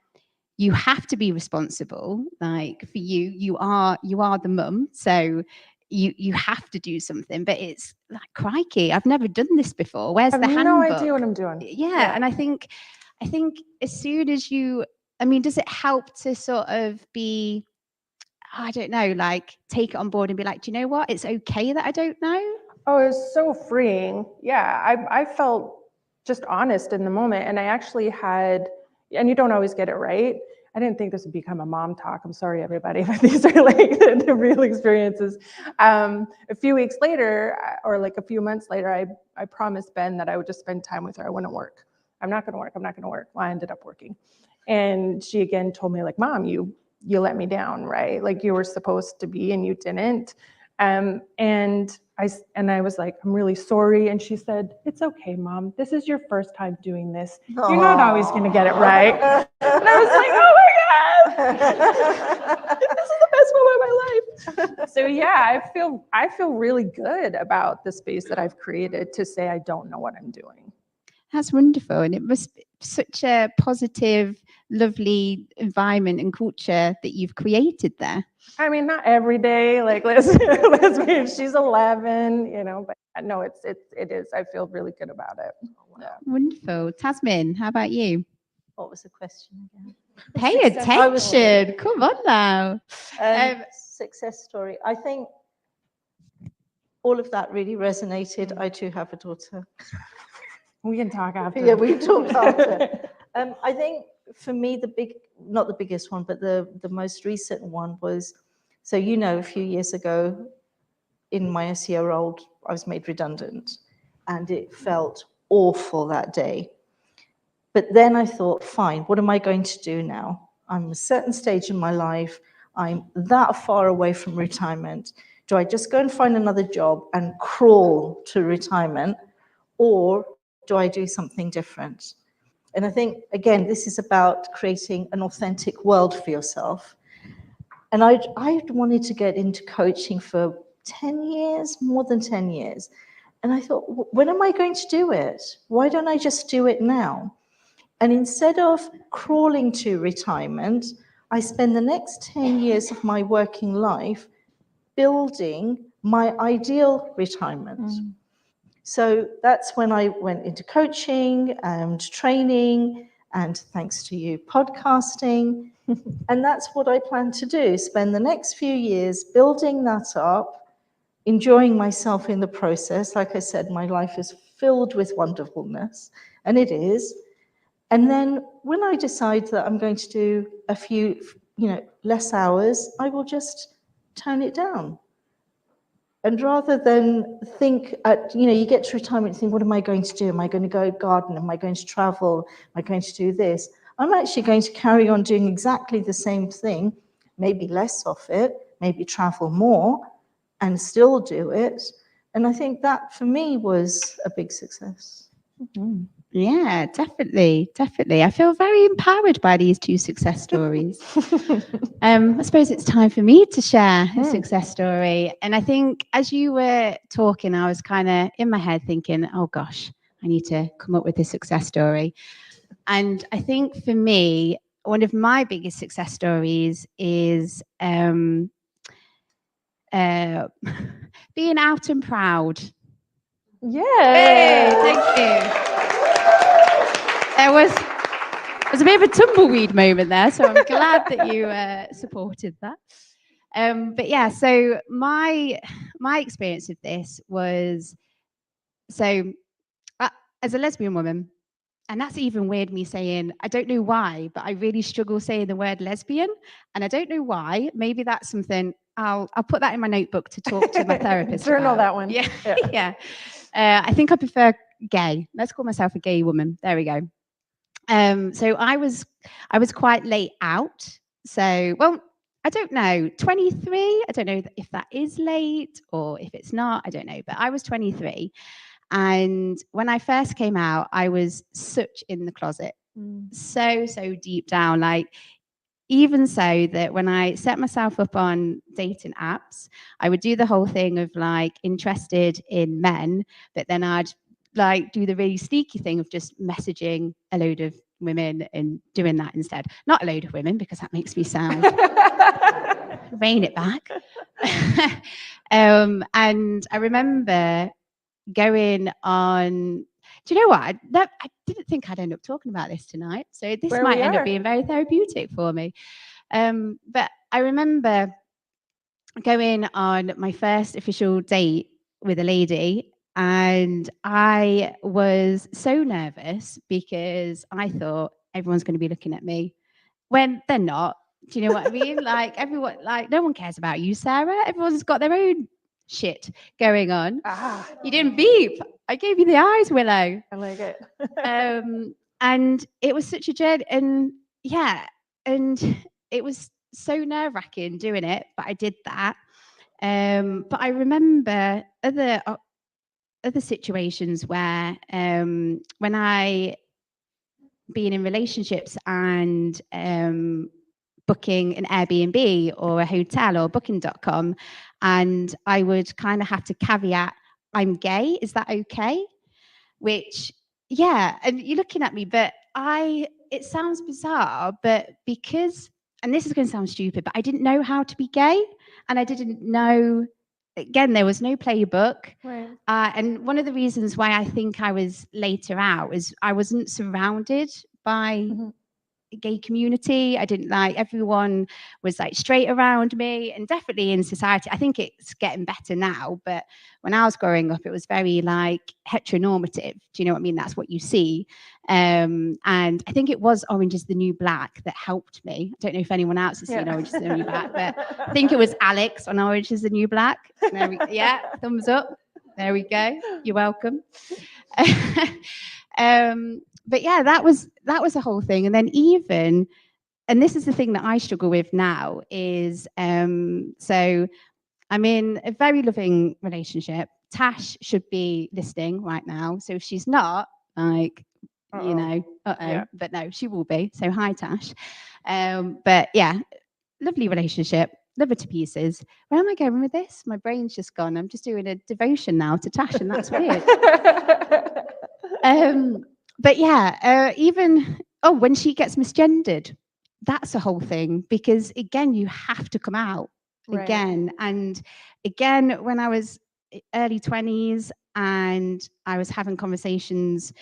you have to be responsible. For you are the mum, so you have to do something, but it's like, crikey, I've never done this before. Where's I the have handbook? no idea what I'm doing. Yeah, and I think as soon as you, I mean, does it help to sort of be, I don't know, like take it on board and be like, do you know what? It's okay that I don't know. Oh, it was so freeing. Yeah, I felt just honest in the moment. And I actually had, and you don't always get it right. I didn't think this would become a mom talk. I'm sorry, everybody, but these are like the real experiences. A few weeks later, or like a few months later, I promised Ben that I would just spend time with her. I wouldn't work. I'm not going to work. I'm not going to work. Well, I ended up working. And she again told me, like, Mom, you let me down, right? Like, you were supposed to be and you didn't. And I was like, I'm really sorry. And she said, it's okay, Mom. This is your first time doing this. You're not always going to get it right. And I was like, oh my God, this is the best moment of my life. So yeah, I feel really good about the space that I've created to say I don't know what I'm doing. That's wonderful. And it must be such a positive, lovely environment and culture that you've created there. I mean, not every day, like let's be, she's 11, you know, but no, it is. I feel really good about it. Yeah. Wonderful. Tasmin, how about you? What was the question again? Pay attention. Come on now. Success story. I think all of that really resonated. I too have a daughter. We can talk after. Yeah, we talked after. I think for me, not the biggest one, but the most recent one was, so a few years ago in my SEO role, I was made redundant and it felt awful that day. But then I thought, fine, what am I going to do now? I'm at a certain stage in my life. I'm that far away from retirement. Do I just go and find another job and crawl to retirement, or do I do something different? And I think, again, this is about creating an authentic world for yourself. And I'd wanted to get into coaching for 10 years, more than 10 years. And I thought, when am I going to do it? Why don't I just do it now? And instead of crawling to retirement, I spend the next 10 years of my working life building my ideal retirement. So that's when I went into coaching and training, and thanks to you, podcasting. And that's what I plan to do, spend the next few years building that up, enjoying myself in the process. Like I said, my life is filled with wonderfulness, and it is. And then when I decide that I'm going to do a few, less hours, I will just tone it down. And rather than think, you get to retirement and think, what am I going to do? Am I going to go garden? Am I going to travel? Am I going to do this? I'm actually going to carry on doing exactly the same thing, maybe less of it, maybe travel more, and still do it. And I think that, for me, was a big success. Mm-hmm. Yeah, definitely. I feel very empowered by these two success stories. I suppose it's time for me to share a success story. And I think as you were talking, I was kind of in my head thinking, oh gosh, I need to come up with a success story. And I think for me, one of my biggest success stories is being out and proud. Yeah. Thank you. There was a bit of a tumbleweed moment there, so I'm glad that you supported that. But yeah, so my experience of this was, so as a lesbian woman, and that's even weird me saying, I don't know why, but I really struggle saying the word lesbian, and I don't know why. Maybe that's something I'll put that in my notebook to talk to my therapist Journal about. that one. Yeah. Yeah. I think I prefer gay. Let's call myself a gay woman. There we go. So I was quite late out. So, well, I don't know, 23. I don't know if that is late or if it's not. I don't know, but I was 23. And when I first came out, I was such in the closet, so deep down, like even so that when I set myself up on dating apps, I would do the whole thing of like interested in men, but then I'd like do the really sneaky thing of just messaging a load of women and doing that instead. Not a load of women, because that makes me sound rein it back. And I remember going on. Do you know what? I didn't think I'd end up talking about this tonight, so this Where might we end are. up being very therapeutic for me. But I remember going on my first official date with a lady, and I was so nervous because I thought everyone's going to be looking at me when they're not. Do you know what I mean? Like everyone, like no one cares about you, Sarah. Everyone's got their own shit going on. You didn't beep. I gave you the eyes, Willow. I like it. And it was such a journey, and yeah, and it was so nerve-wracking doing it, but I did that. But I remember other situations where when I been in relationships and booking an Airbnb or a hotel or booking.com, and I would kind of have to caveat, I'm gay, is that okay? Which, yeah, and you're looking at me, but it sounds bizarre, but because, and this is going to sound stupid, but I didn't know how to be gay, and I didn't know, again, there was no playbook. Right. And one of the reasons why I think I was later out is I wasn't surrounded by a gay community. I didn't like, everyone was like straight around me, and definitely in society. I think it's getting better now, but when I was growing up, it was very like heteronormative. Do you know what I mean? That's what you see. And I think it was Orange is the New Black that helped me. I don't know if anyone else has seen Orange is the New Black, but I think it was Alex on Orange is the New Black. Yeah, thumbs up. There we go. You're welcome. But yeah, that was the whole thing. And then even, and this is the thing that I struggle with now is, so I'm in a very loving relationship. Tash should be listening right now. So if she's not, like, you know, Yeah. but no, she will be. So hi, Tash. But yeah, lovely relationship. Love her to pieces. Where am I going with this? My brain's just gone. I'm just doing a devotion now to Tash, and that's weird. But yeah, even, when she gets misgendered, that's a whole thing, because again, you have to come out again. And again, when I was early 20s and I was having conversations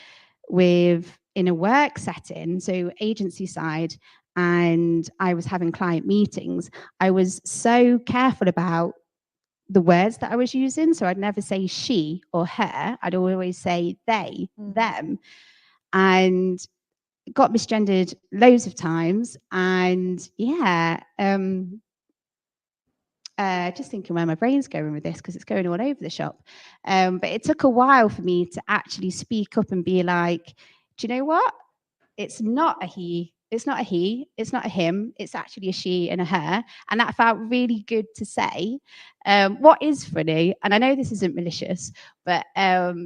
in a work setting, so agency side, and I was having client meetings, I was so careful about the words that I was using. So I'd never say she or her. I'd always say they, them. And got misgendered loads of times. And yeah, just thinking where my brain's going with this, because it's going all over the shop. But it took a while for me to actually speak up and be like, do you know what? It's not a he. It's not a he. It's not a him. It's actually a she and a her. And that felt really good to say. What is funny, and I know this isn't malicious, but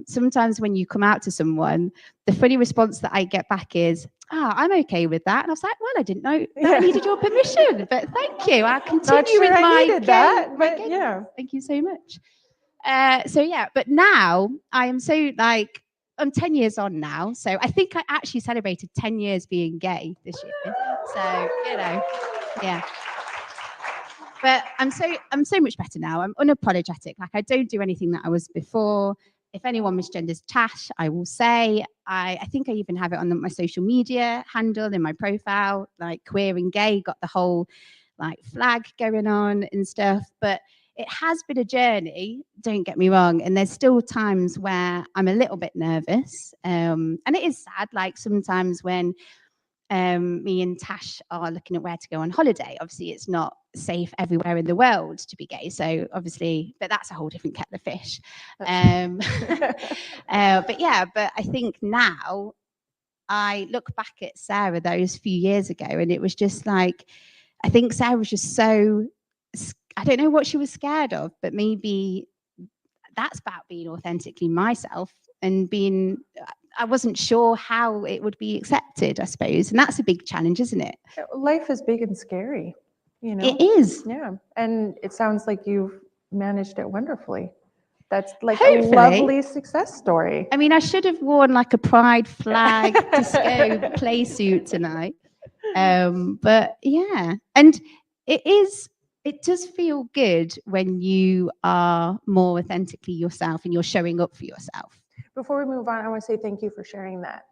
sometimes when you come out to someone, the funny response that I get back is, I'm okay with that. And I was like, well, I didn't know that I needed your permission, but thank you. I'll continue with my needed that, but gay. yeah. Thank you so much. So yeah, but now I am so like, I'm 10 years on now. So I think I actually celebrated 10 years being gay this year. So, you know, yeah. But I'm so much better now. I'm unapologetic. Like, I don't do anything that I was before. If anyone misgenders Tash, I will say. I think I even have it on my social media handle in my profile, like queer and gay, got the whole like flag going on and stuff. But it has been a journey, don't get me wrong. And there's still times where I'm a little bit nervous. And it is sad, like sometimes when me and Tash are looking at where to go on holiday. Obviously, it's not safe everywhere in the world to be gay. So obviously, but that's a whole different kettle of fish. But yeah, but I think now I look back at Sarah those few years ago, and it was just like, I think Sarah was just so, I don't know what she was scared of, but maybe that's about being authentically myself and being, I wasn't sure how it would be accepted, I suppose. And that's a big challenge, isn't it? Life is big and scary, you know? It is. Yeah. And it sounds like you've managed it wonderfully. That's like Hopefully. a lovely success story. I mean, I should have worn like a pride flag disco play suit tonight. But yeah, and it does feel good when you are more authentically yourself and you're showing up for yourself. Before we move on, I want to say thank you for sharing that.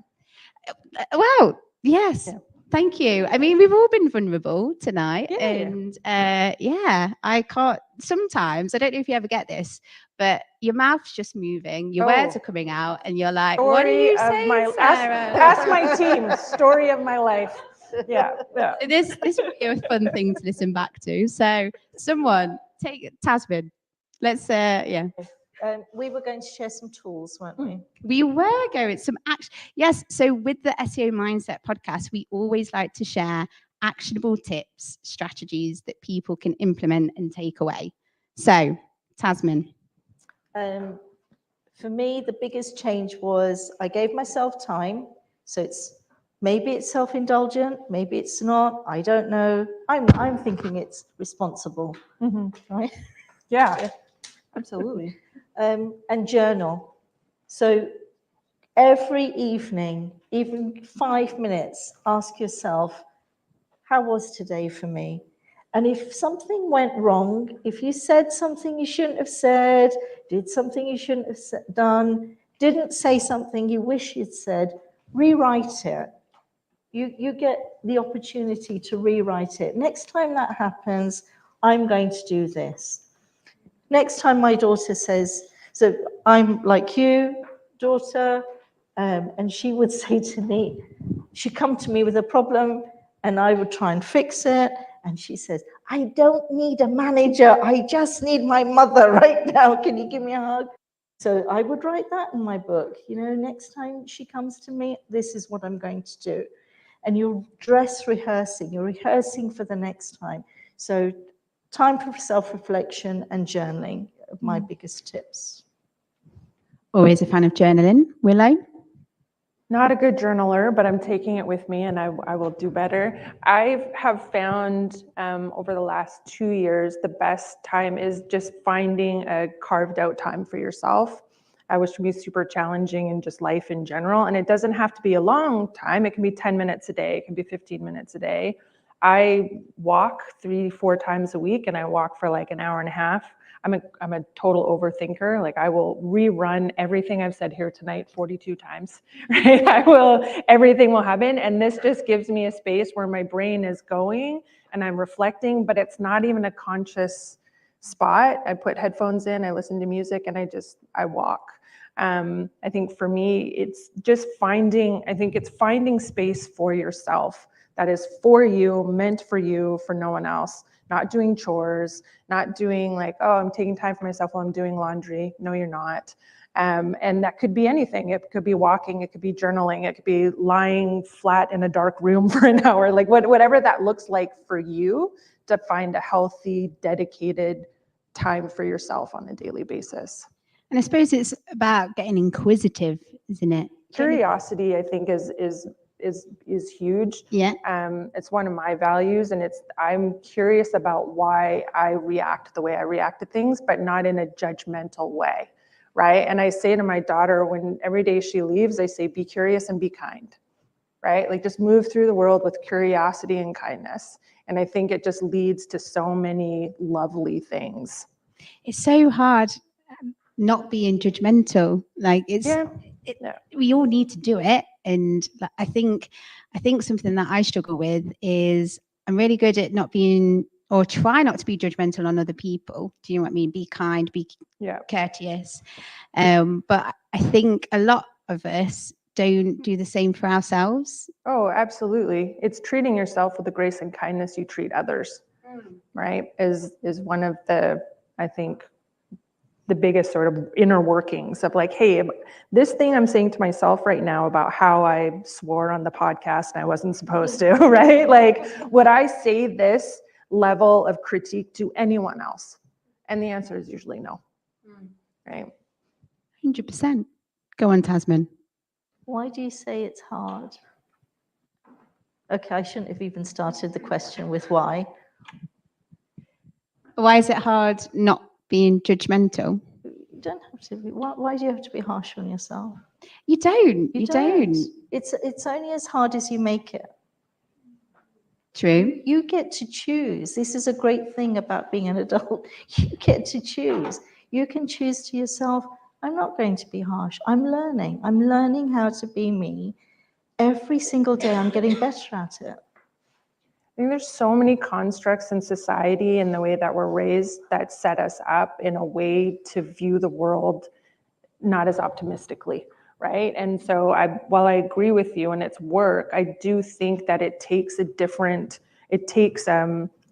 Well, yes. Yeah. Thank you. I mean, we've all been vulnerable tonight. Yeah. And I can't, sometimes, I don't know if you ever get this, but your mouth's just moving, your words are coming out, and you're like, what are you saying, Sarah? Ask my team, story of my life. Yeah. This would be a fun thing to listen back to. So someone, take Tasman. Let's, We were going to share some tools, weren't we? We were going some action. Yes. So with the SEO Mindset podcast, we always like to share actionable tips, strategies that people can implement and take away. So, Tasman. For me, the biggest change was I gave myself time. So maybe it's self-indulgent, maybe it's not. I don't know. I'm thinking it's responsible, right? Yeah. Absolutely. And journal. So every evening, even 5 minutes, ask yourself, how was today for me? And if something went wrong, if you said something you shouldn't have said, did something you shouldn't have done, didn't say something you wish you'd said, rewrite it. You get the opportunity to rewrite it. Next time that happens, I'm going to do this. Next time my daughter says, so I'm like you, daughter, and she would say to me, she'd come to me with a problem and I would try and fix it. And she says, I don't need a manager. I just need my mother right now. Can you give me a hug? So I would write that in my book. Next time she comes to me, this is what I'm going to do. And you're dress rehearsing. You're rehearsing for the next time. So time for self-reflection and journaling are my biggest tips. Always a fan of journaling. Willow? Not a good journaler, but I'm taking it with me and I will do better. I have found over the last 2 years, the best time is just finding a carved out time for yourself, which can be super challenging in just life in general. And it doesn't have to be a long time. It can be 10 minutes a day. It can be 15 minutes a day. I walk 3-4 times a week and I walk for like an hour and a half. I'm a total overthinker. Like I will rerun everything I've said here tonight 42 times, right? Everything will happen. And this just gives me a space where my brain is going and I'm reflecting, but it's not even a conscious spot. I put headphones in, I listen to music and I walk. I think for me, it's just finding space for yourself that is for you, meant for you, for no one else. Not doing chores, not doing like, oh, I'm taking time for myself while I'm doing laundry. No, you're not. And that could be anything. It could be walking, it could be journaling, it could be lying flat in a dark room for an hour, like whatever that looks like for you, to find a healthy, dedicated time for yourself on a daily basis. And I suppose it's about getting inquisitive, isn't it? Curiosity, I think, is huge. Yeah. It's one of my values, and I'm curious about why I react the way I react to things, but not in a judgmental way, right? And I say to my daughter, when every day she leaves, I say, be curious and be kind, right? Like just move through the world with curiosity and kindness. And I think it just leads to so many lovely things. It's so hard not being judgmental. Like we all need to do it. And I think something that I struggle with is I'm really good at not being, or try not to be judgmental on other people. Do you know what I mean? Be kind, be courteous. But I think a lot of us don't do the same for ourselves. Oh, absolutely. It's treating yourself with the grace and kindness you treat others, right? Is one of the, I think, the biggest sort of inner workings of like, hey, this thing I'm saying to myself right now about how I swore on the podcast and I wasn't supposed to, right? Like, would I say this level of critique to anyone else? And the answer is usually no, right? 100%. Go on, Tasman. Why do you say it's hard? Okay, I shouldn't have even started the question with why. Why is it hard not being judgmental? You don't have to be. Why do you have to be harsh on yourself? You don't. You don't. It's only as hard as you make it. True. You get to choose. This is a great thing about being an adult. You get to choose. You can choose to yourself, I'm not going to be harsh. I'm learning. I'm learning how to be me. Every single day, I'm getting better at it. I think there's so many constructs in society and the way that we're raised that set us up in a way to view the world not as optimistically, right? And so while I agree with you and it's work, I do think that it takes a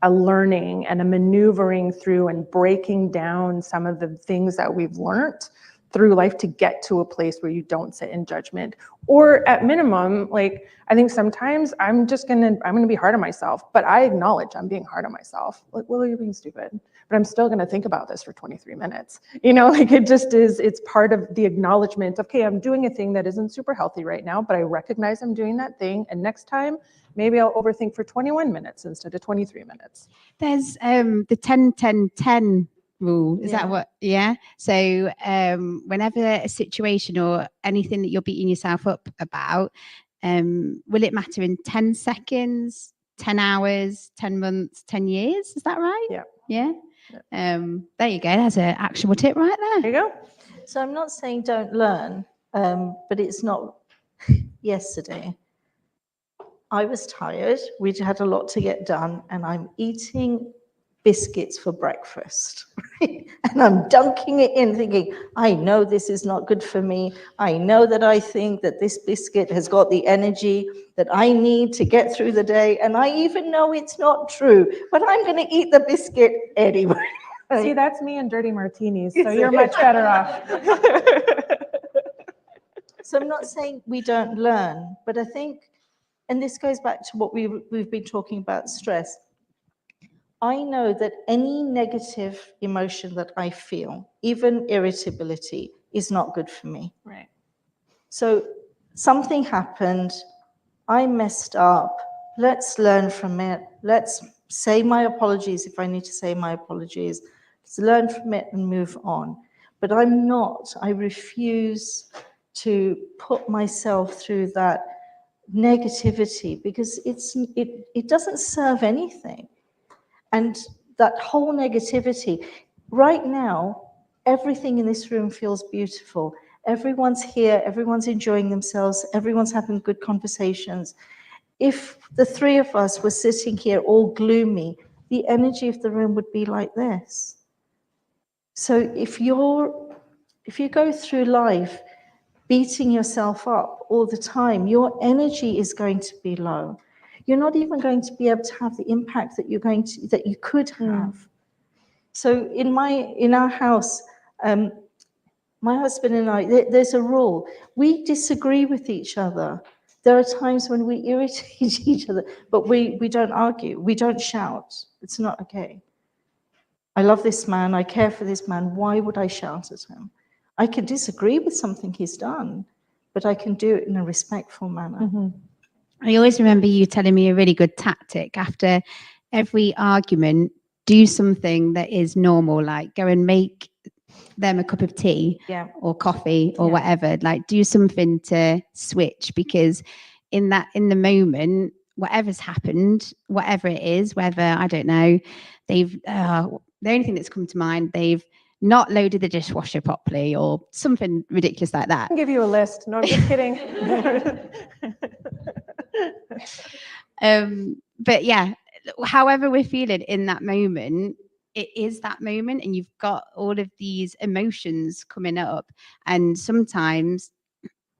learning and a maneuvering through and breaking down some of the things that we've learned through life to get to a place where you don't sit in judgment. Or at minimum, like, I think sometimes I'm gonna be hard on myself, but I acknowledge I'm being hard on myself. Like, well, you're being stupid, but I'm still gonna think about this for 23 minutes. You know, like it just is, it's part of the acknowledgement of, okay, I'm doing a thing that isn't super healthy right now, but I recognize I'm doing that thing. And next time, maybe I'll overthink for 21 minutes instead of 23 minutes. There's the 10-10-10 rule. Is that what? Yeah. So whenever a situation or anything that you're beating yourself up about, will it matter in 10 seconds, 10 hours, 10 months, 10 years? Is that right? Yeah. Yeah. There you go. That's an actionable tip right there. There you go. So I'm not saying don't learn, but it's not yesterday. I was tired. We'd had a lot to get done, and I'm eating biscuits for breakfast. And I'm dunking it in, thinking, I know this is not good for me. I know that I think that this biscuit has got the energy that I need to get through the day. And I even know it's not true, but I'm going to eat the biscuit anyway. See, that's me and dirty martinis, so you're much better off. So I'm not saying we don't learn, but I think, and this goes back to what we've been talking about, stress. I know that any negative emotion that I feel, even irritability, is not good for me. Right. So something happened, I messed up, let's learn from it, let's say my apologies if I need to say my apologies, let's learn from it and move on. But I refuse to put myself through that negativity because it doesn't serve anything. And that whole negativity, right now, everything in this room feels beautiful. Everyone's here, everyone's enjoying themselves, everyone's having good conversations. If the three of us were sitting here all gloomy, the energy of the room would be like this. So if you go through life beating yourself up all the time, your energy is going to be low. You're not even going to be able to have the impact that you could have. So in our house, my husband and I, there's a rule. We disagree with each other. There are times when we irritate each other, but we don't argue. We don't shout. It's not okay. I love this man. I care for this man. Why would I shout at him? I can disagree with something he's done, but I can do it in a respectful manner. Mm-hmm. I always remember you telling me a really good tactic after every argument, do something that is normal, like go and make them a cup of tea or coffee or whatever, like do something to switch, because in the moment, whatever's happened, whatever it is, whether, I don't know, they've, the only thing that's come to mind, they've not loaded the dishwasher properly or something ridiculous like that. I'll give you a list. No, I'm just kidding. But yeah, however we're feeling in that moment, it is that moment, and you've got all of these emotions coming up, and sometimes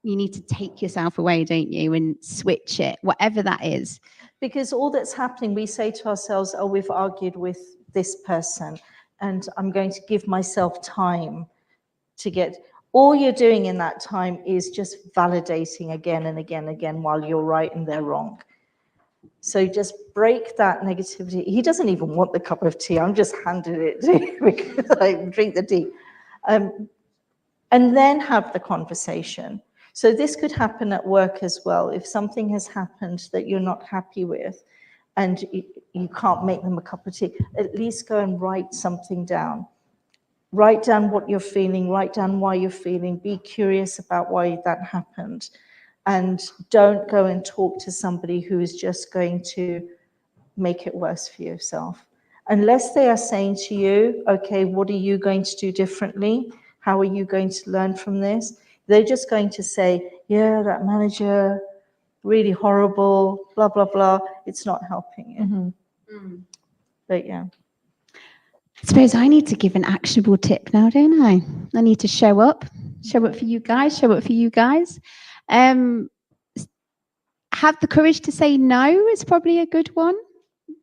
you need to take yourself away, don't you, and switch it, whatever that is. Because all that's happening, we say to ourselves, oh, we've argued with this person, and I'm going to give myself time to get. All you're doing in that time is just validating again and again and again while you're right and they're wrong. So just break that negativity. He doesn't even want the cup of tea. I'm just handing it to him because I drink the tea. And then have the conversation. So this could happen at work as well. If something has happened that you're not happy with and you can't make them a cup of tea, at least go and write something down. Write down what you're feeling, write down why you're feeling, be curious about why that happened. And don't go and talk to somebody who is just going to make it worse for yourself. Unless they are saying to you, okay, what are you going to do differently? How are you going to learn from this? They're just going to say, yeah, that manager, really horrible, blah, blah, blah. It's not helping you. But yeah. I suppose I need to give an actionable tip now, don't I? I need to show up for you guys, show up for you guys. Have the courage to say no is probably a good one.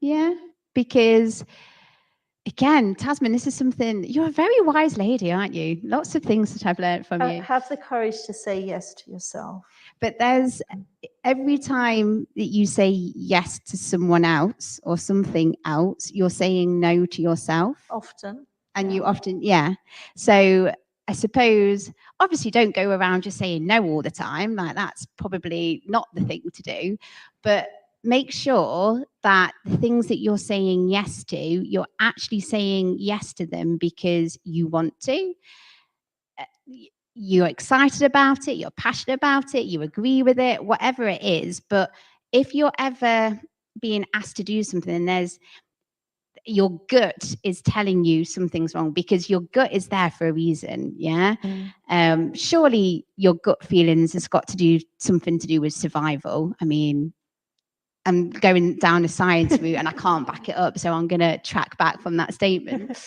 Yeah, because again, Tasman, this is something, you're a very wise lady, aren't you? Lots of things that I've learned from you. Have the courage to say yes to yourself. But there's every time that you say yes to someone else or something else, you're saying no to yourself. Often. And you often, yeah. So I suppose, obviously, don't go around just saying no all the time. Like, that's probably not the thing to do. But make sure that the things that you're saying yes to, you're actually saying yes to them because you want to. You're excited about it, you're passionate about it, you agree with it, whatever it is. But if you're ever being asked to do something and there's your gut is telling you something's wrong, because your gut is there for a reason, yeah? Surely your gut feelings has got to do something to do with survival. I mean, I'm going down a science route and I can't back it up, so I'm going to track back from that statement.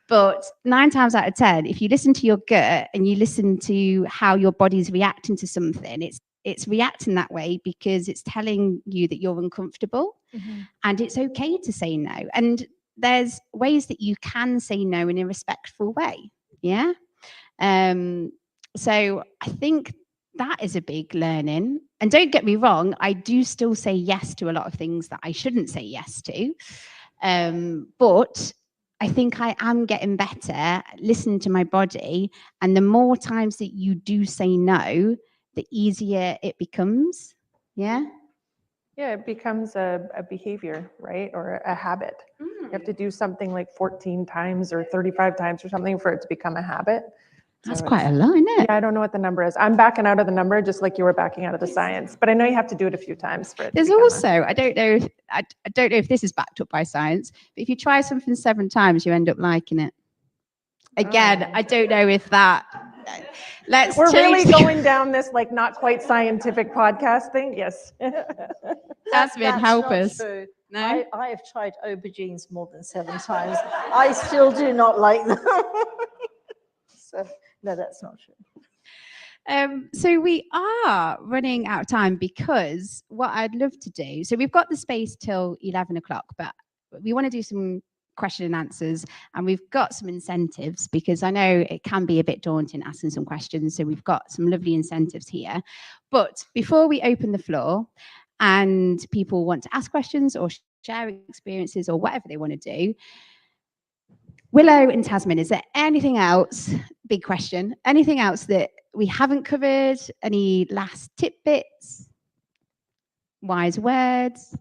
But 9 times out of 10, if you listen to your gut and you listen to how your body's reacting to something, it's reacting that way because it's telling you that you're uncomfortable. And it's okay to say no. And there's ways that you can say no in a respectful way. Yeah. So I think that is a big learning. And don't get me wrong, I do still say yes to a lot of things that I shouldn't say yes to. But I think I am getting better at listening to my body. And the more times that you do say no, the easier it becomes. Yeah. Yeah, it becomes a behavior, right? Or a habit. You have to do something like 14 times or 35 times or something for it to become a habit. That's So quite a lot, isn't it? Yeah, I don't know what the number is. I'm backing out of the number just like you were backing out of the science, but I know you have to do it a few times for it. There's also, I don't know if this is backed up by science, but if you try something 7 times, you end up liking it. Again, I don't know if that. We're really going down this like not quite scientific podcast thing. Yes. Jasmine, help us. True. No? I have tried aubergines more than 7 times. I still do not like them. So, no, that's not true. So we are running out of time, because what I'd love to do, so we've got the space till 11 o'clock, but we want to do some question and answers, and we've got some incentives, because I know it can be a bit daunting asking some questions. So we've got some lovely incentives here. But before we open the floor and people want to ask questions or share experiences or whatever they want to do, Willow and Tasman, is there anything else, big question, anything else that we haven't covered? Any last tidbits? Wise words?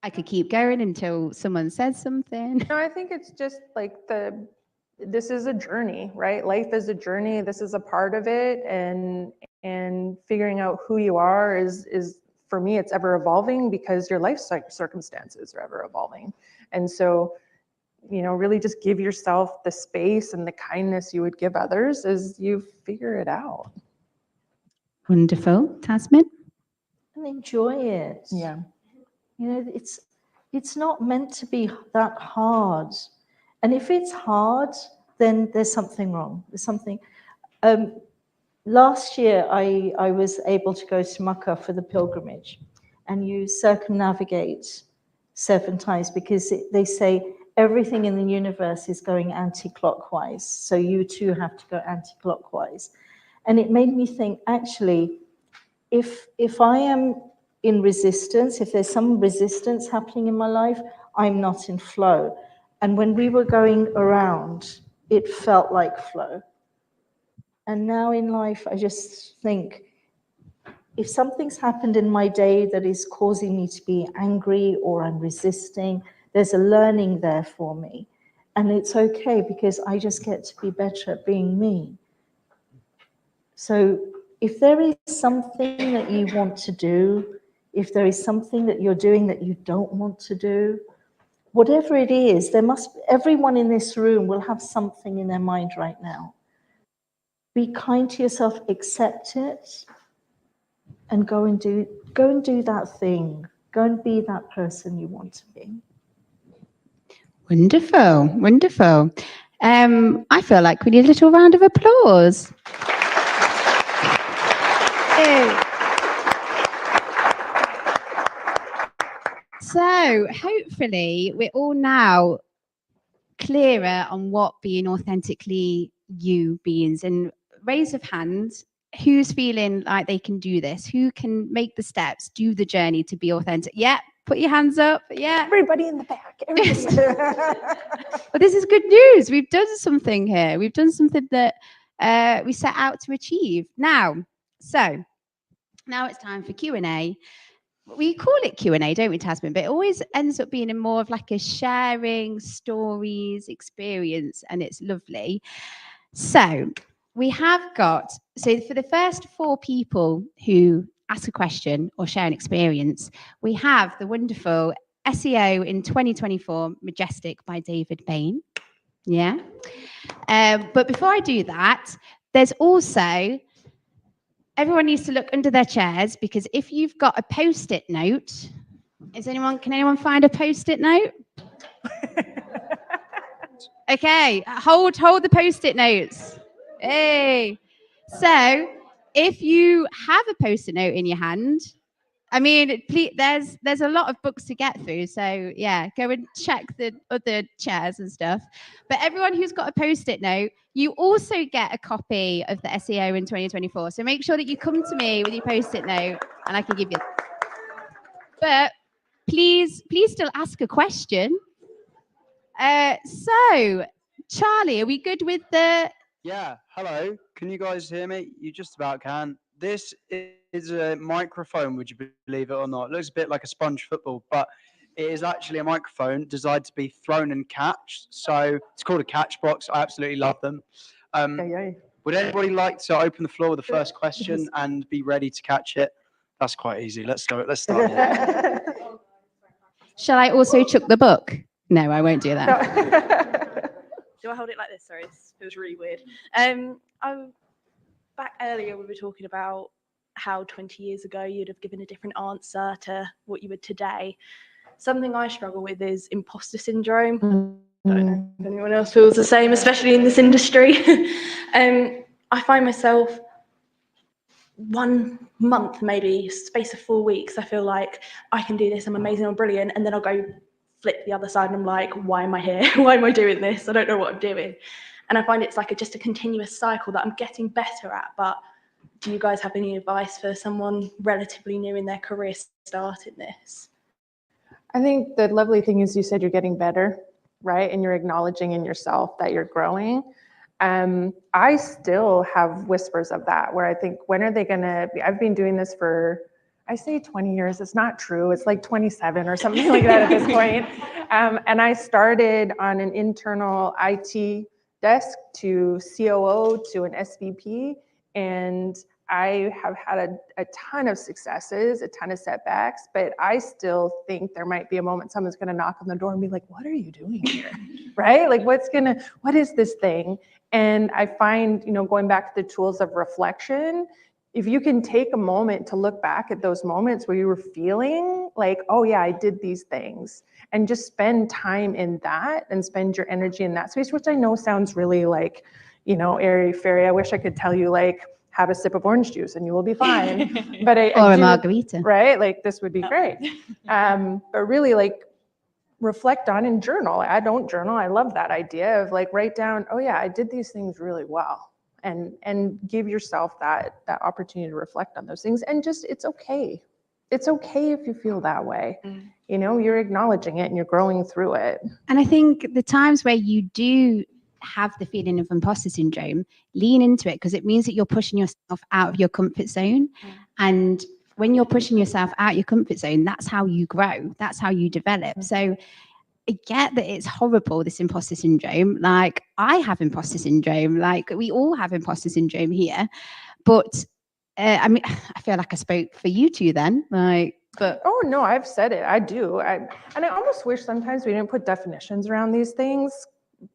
I could keep going until someone says something. No, I think it's just like this is a journey, right? Life is a journey. This is a part of it. And figuring out who you are is for me, it's ever evolving, because your life circumstances are ever evolving. And so, really just give yourself the space and the kindness you would give others as you figure it out. Wonderful. Tasman? And enjoy it. Yeah. It's not meant to be that hard. And if it's hard, then there's something wrong. There's something. Last year, I was able to go to Makkah for the pilgrimage, and you circumnavigate 7 times, because they say everything in the universe is going anti-clockwise. So you too have to go anti-clockwise. And it made me think, actually, if I am in resistance, if there's some resistance happening in my life, I'm not in flow. And when we were going around, it felt like flow. And now in life, I just think, if something's happened in my day that is causing me to be angry or I'm resisting, there's a learning there for me. And it's okay because I just get to be better at being me. So if there is something that you want to do, if there is something that you're doing that you don't want to do, whatever it is, everyone in this room will have something in their mind right now. Be kind to yourself, accept it, and go and do that thing. Go and be that person you want to be. Wonderful, wonderful. I feel like we need a little round of applause. Yay. So hopefully we're all now clearer on what being authentically you means. And raise of hands, who's feeling like they can do this? Who can make the steps, do the journey to be authentic? Yeah, put your hands up. Yeah. Everybody in the back. Well, this is good news. We've done something here. We've done something that we set out to achieve. Now it's time for Q&A. We call it Q&A, don't we, Tasman? But it always ends up being more of like a sharing stories experience, and it's lovely. So we have got, so for the first 4 people who ask a question or share an experience, we have the wonderful SEO in 2024 Majestic by David Bain. Yeah. But before I do that, there's also, everyone needs to look under their chairs, because if you've got a post-it note, can anyone find a post-it note? Okay, hold the post-it notes. Hey. So if you have a post-it note in your hand, I mean, please, there's a lot of books to get through. So yeah, go and check the other chairs and stuff. But everyone who's got a post-it note, you also get a copy of the SEO in 2024. So make sure that you come to me with your post-it note and I can give you. But please still ask a question. So Charlie, are we good with the... Yeah, hello. Can you guys hear me? You just about can. This is a microphone, would you believe it or not? It looks a bit like a sponge football, but it is actually a microphone designed to be thrown and catched. So it's called a catch box. I absolutely love them. Would anybody like to open the floor with the first question and be ready to catch it? That's quite easy. Let's go. Let's start here. Shall I also chuck the book? No, I won't do that. Do I hold it like this? Sorry, this feels really weird. Back earlier, we were talking about how 20 years ago you'd have given a different answer to what you would today. Something I struggle with is imposter syndrome. I don't know if anyone else feels the same, especially in this industry. I find myself 1 month, maybe space of 4 weeks, I feel like I can do this, I'm amazing, I'm brilliant, and then I'll go flip the other side and I'm like, why am I here? Why am I doing this? I don't know what I'm doing. And I find it's like just a continuous cycle that I'm getting better at. But do you guys have any advice for someone relatively new in their career starting this? I think the lovely thing is you said you're getting better, right? And you're acknowledging in yourself that you're growing. I still have whispers of that where I think, when are they gonna be? I've been doing this for, I say 20 years, it's not true. It's like 27 or something like that at this point. And I started on an internal IT desk to COO to an SVP. And I have had a ton of successes, a ton of setbacks, but I still think there might be a moment someone's gonna knock on the door and be like, what are you doing here? Right? Like, what is this thing? And I find, going back to the tools of reflection, if you can take a moment to look back at those moments where you were feeling like, oh yeah, I did these things, and just spend time in that and spend your energy in that space, which I know sounds really like, airy-fairy. I wish I could tell you, like, have a sip of orange juice and you will be fine. But or a margarita. Right? Like, this would be great. But really, like, reflect on and journal. I don't journal. I love that idea of like, write down, oh yeah, I did these things really well. And give yourself that opportunity to reflect on those things. And just, it's okay. It's okay if you feel that way. You're acknowledging it and you're growing through it. And I think the times where you do have the feeling of imposter syndrome, lean into it, because it means that you're pushing yourself out of your comfort zone. And when you're pushing yourself out your comfort zone, that's how you grow. That's how you develop. So I get that it's horrible, this imposter syndrome. Like, I have imposter syndrome. Like, we all have imposter syndrome here. But I mean, I feel like I spoke for you two then. Like, but Oh no, I've said it. I do. And I almost wish sometimes we didn't put definitions around these things,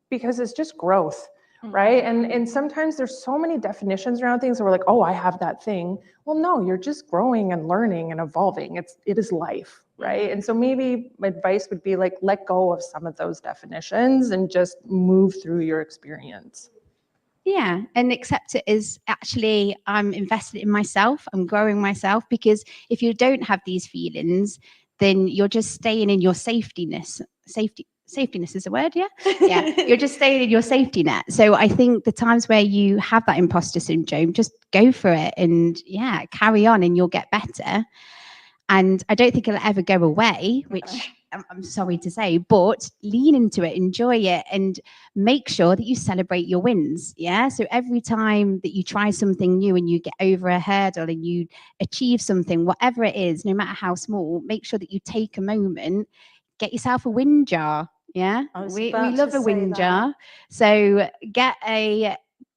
because it's just growth, right? And sometimes there's so many definitions around things, and we're like, oh, I have that thing. Well, no, you're just growing and learning and evolving. It is life, right? And so maybe my advice would be like, let go of some of those definitions and just move through your experience. yeah, and accept it as actually I'm invested in myself, I'm growing myself, because if you don't have these feelings, then you're just staying in your safetyness. Safetyness is a word, yeah? Yeah, you're just staying in your safety net. So I think the times where you have that imposter syndrome, just go for it and yeah, carry on and you'll get better. And I don't think it'll ever go away, which I'm sorry to say, but lean into it, enjoy it, and make sure that you celebrate your wins. Yeah. So every time that you try something new and you get over a hurdle and you achieve something, whatever it is, no matter how small, make sure that you take a moment, get yourself a win jar. Yeah. We love a win jar. So get a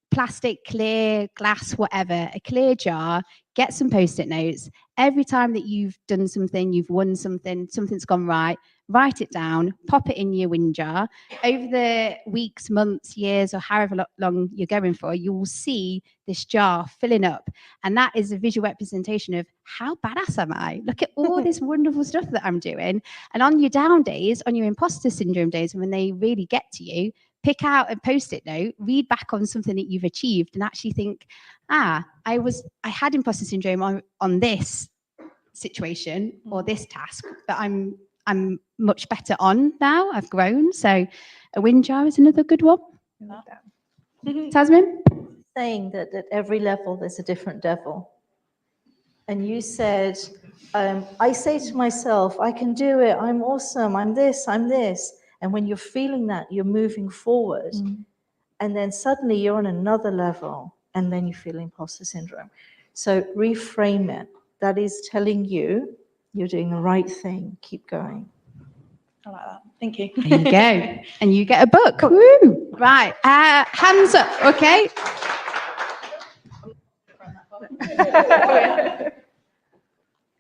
plastic, clear, glass, whatever, a clear jar, get some post-it notes. Every time that you've done something, you've won something, something's gone right, write it down, pop it in your win jar. Over the weeks, months, years, or however long you're going for, you will see this jar filling up. And that is a visual representation of how badass am I? Look at all this wonderful stuff that I'm doing. And on your down days, on your imposter syndrome days, when they really get to you, pick out a post-it note, read back on something that you've achieved and actually think, I had imposter syndrome on this situation or this task, but I'm much better on now. I've grown. So a win jar is another good one. Tasmin? Saying that at every level there's a different devil. And you said, I say to myself, I can do it, I'm awesome, I'm this. And when you're feeling that, you're moving forward. And then suddenly you're on another level, and then you feel imposter syndrome. So reframe it. That is telling you you're doing the right thing. Keep going. I like that. Thank you. There you go. And you get a book. Woo! Right. Hands up. Okay.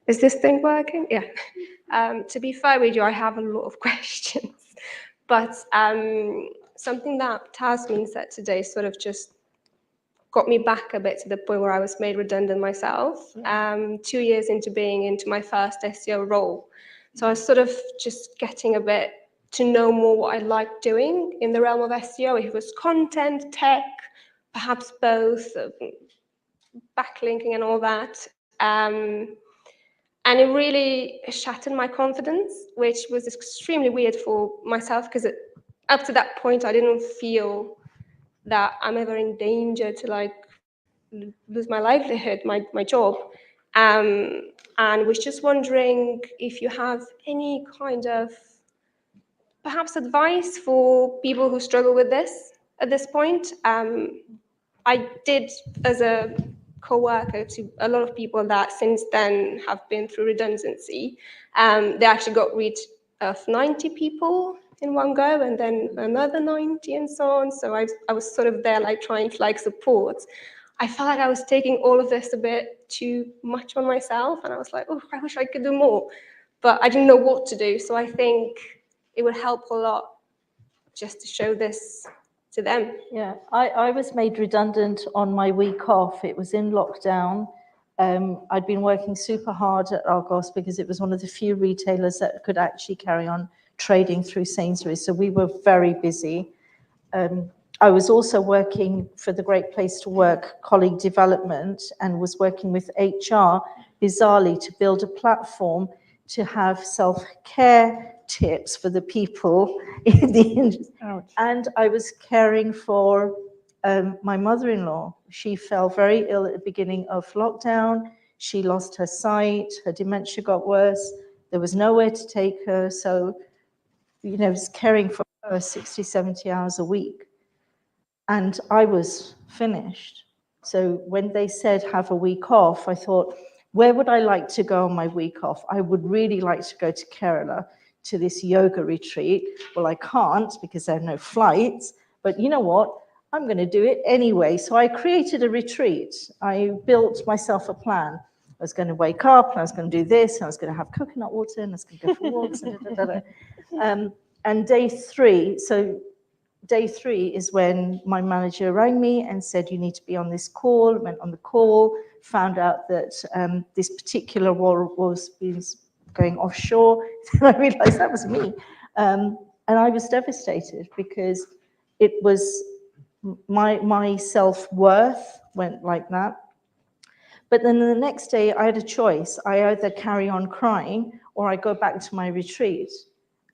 Is this thing working? Yeah. To be fair with you, I have a lot of questions, but something that Tasmin said today sort of just got me back a bit to the point where I was made redundant myself, 2 years into being into my first SEO role. So I was sort of just getting a bit to know more what I liked doing in the realm of SEO. If it was content, tech, perhaps both, backlinking and all that. And it really shattered my confidence, which was extremely weird for myself, because up to that point, I didn't feel that I'm ever in danger to like lose my livelihood, my job. And was just wondering if you have any kind of perhaps advice for people who struggle with this at this point. I did, as a co-worker to a lot of people that since then have been through redundancy, they actually got rid of 90 people in one go, and then another 90 and so on. So I was sort of there like trying to like support. I felt like I was taking all of this a bit too much on myself, and I was like, oh, I wish I could do more, but I didn't know what to do. So I think it would help a lot just to show this to them. Yeah, I was made redundant on my week off. It was in lockdown. I'd been working super hard at Argos because it was one of the few retailers that could actually carry on trading through Sainsbury's. So we were very busy. I was also working for the Great Place to Work colleague development and was working with HR, bizarrely, to build a platform to have self-care tips for the people in the industry. And I was caring for my mother-in-law. She fell very ill at the beginning of lockdown. She lost her sight, her dementia got worse. There was nowhere to take her. So, you know, I was caring for her 60, 70 hours a week. And I was finished. So when they said have a week off, I thought, where would I like to go on my week off? I would really like to go to Kerala to this yoga retreat. Well, I can't because there are no flights, but you know what? I'm going to do it anyway. So I created a retreat. I built myself a plan. I was going to wake up, and I was going to do this, and I was going to have coconut water, and I was going to go for walks, and day 3, so day 3 is when my manager rang me and said, you need to be on this call. Went on the call, found out that this particular role was going offshore. And I realized that was me. And I was devastated because it was my self-worth went like that. But then the next day I had a choice. I either carry on crying or I go back to my retreat.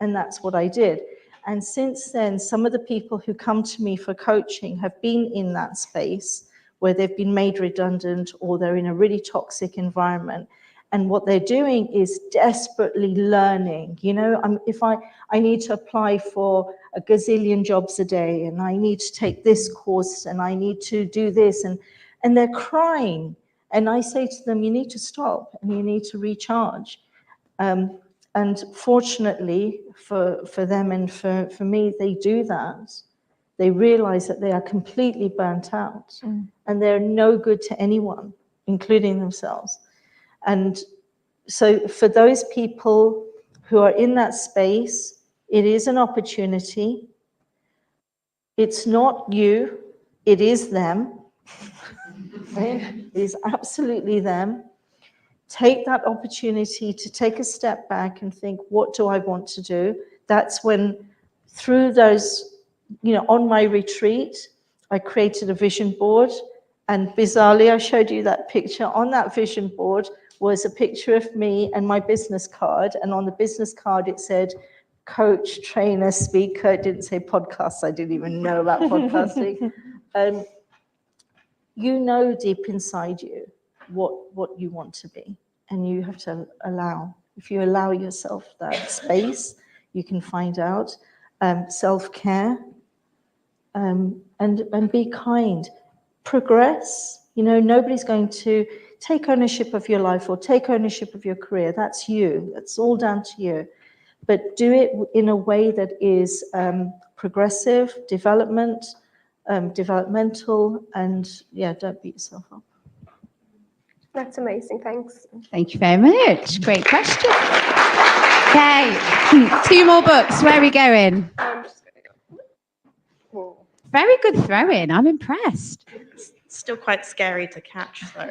And that's what I did. And since then, some of the people who come to me for coaching have been in that space where they've been made redundant or they're in a really toxic environment. And what they're doing is desperately learning. You know, if I need to apply for a gazillion jobs a day, and I need to take this course, and I need to do this, and they're crying. And I say to them, you need to stop and you need to recharge. And fortunately for them and for me, they do that. They realize that they are completely burnt out and they're no good to anyone, including themselves. And so for those people who are in that space, it is an opportunity. It's not you, it is them. It is absolutely them. Take that opportunity to take a step back and think, what do I want to do? That's when, through those, you know, on my retreat, I created a vision board. And bizarrely, I showed you that picture. On that vision board was a picture of me and my business card. And on the business card, it said, coach, trainer, speaker. It didn't say podcasts. I didn't even know about podcasting. You know deep inside you what you want to be. And you have to allow. If you allow yourself that space, you can find out. Self-care, and be kind. Progress. You know, nobody's going to take ownership of your life or take ownership of your career. That's you. That's all down to you. But do it in a way that is progressive, developmental, and yeah, don't beat yourself up. That's amazing. Thanks. Thank you very much. Great question. Okay, 2 more books. Where are we going? I'm just gonna go. Whoa. Very good throw-in. I'm impressed. Still quite scary to catch, though.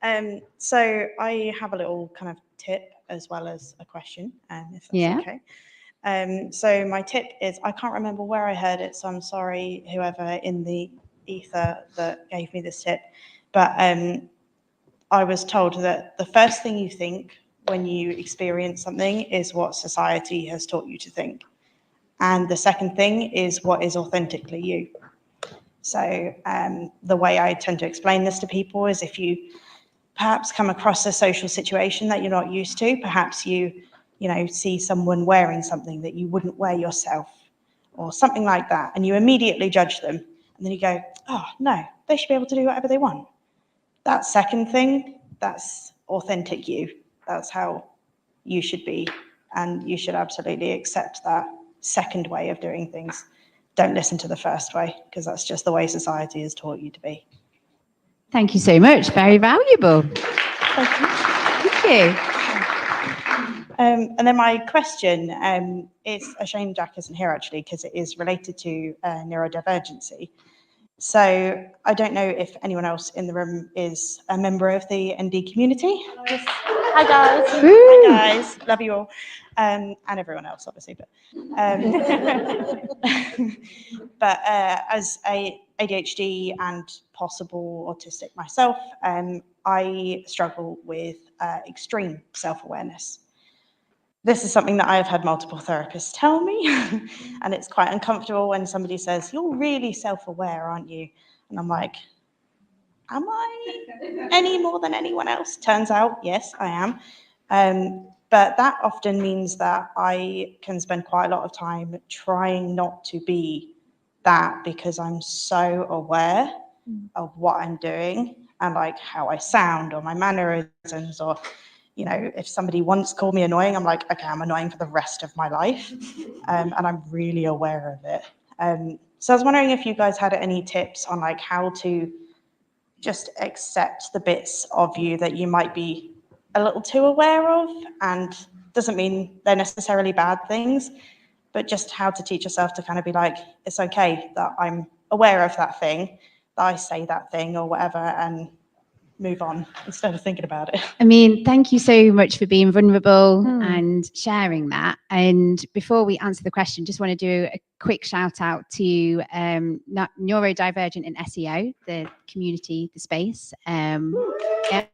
Sorry. So I have a little kind of tip as well as a question, if that's okay. So my tip is, I can't remember where I heard it, so I'm sorry, whoever in the ether that gave me this tip, but I was told that the first thing you think when you experience something is what society has taught you to think. And the second thing is what is authentically you. So the way I tend to explain this to people is, if you perhaps come across a social situation that you're not used to, perhaps you see someone wearing something that you wouldn't wear yourself or something like that, and you immediately judge them. And then you go, oh, no, they should be able to do whatever they want. That second thing, that's authentic you. That's how you should be. And you should absolutely accept that second way of doing things. Don't listen to the first way, because that's just the way society has taught you to be. Thank you so much. Very valuable. Thank you. And then my question, it's a shame Jack isn't here actually, because it is related to neurodivergency. So I don't know if anyone else in the room is a member of the ND community. Hi guys. Woo. Hi guys. Love you all. And everyone else, obviously. But as a ADHD and possible autistic myself, I struggle with extreme self-awareness. This is something that I've had multiple therapists tell me, and it's quite uncomfortable when somebody says, you're really self-aware, aren't you? And I'm like, am I any more than anyone else? Turns out, yes, I am. But that often means that I can spend quite a lot of time trying not to be that, because I'm so aware of what I'm doing and like how I sound or my mannerisms or, you know, if somebody once called me annoying, I'm like, okay, I'm annoying for the rest of my life. And I'm really aware of it. So I was wondering if you guys had any tips on like how to just accept the bits of you that you might be a little too aware of, and doesn't mean they're necessarily bad things, but just how to teach yourself to kind of be like, it's okay that I'm aware of that thing, that I say that thing or whatever, and move on instead of thinking about it. I mean, thank you so much for being vulnerable and sharing that. And before we answer the question, just want to do a quick shout out to Neurodivergent in SEO, the community, the space. Yeah.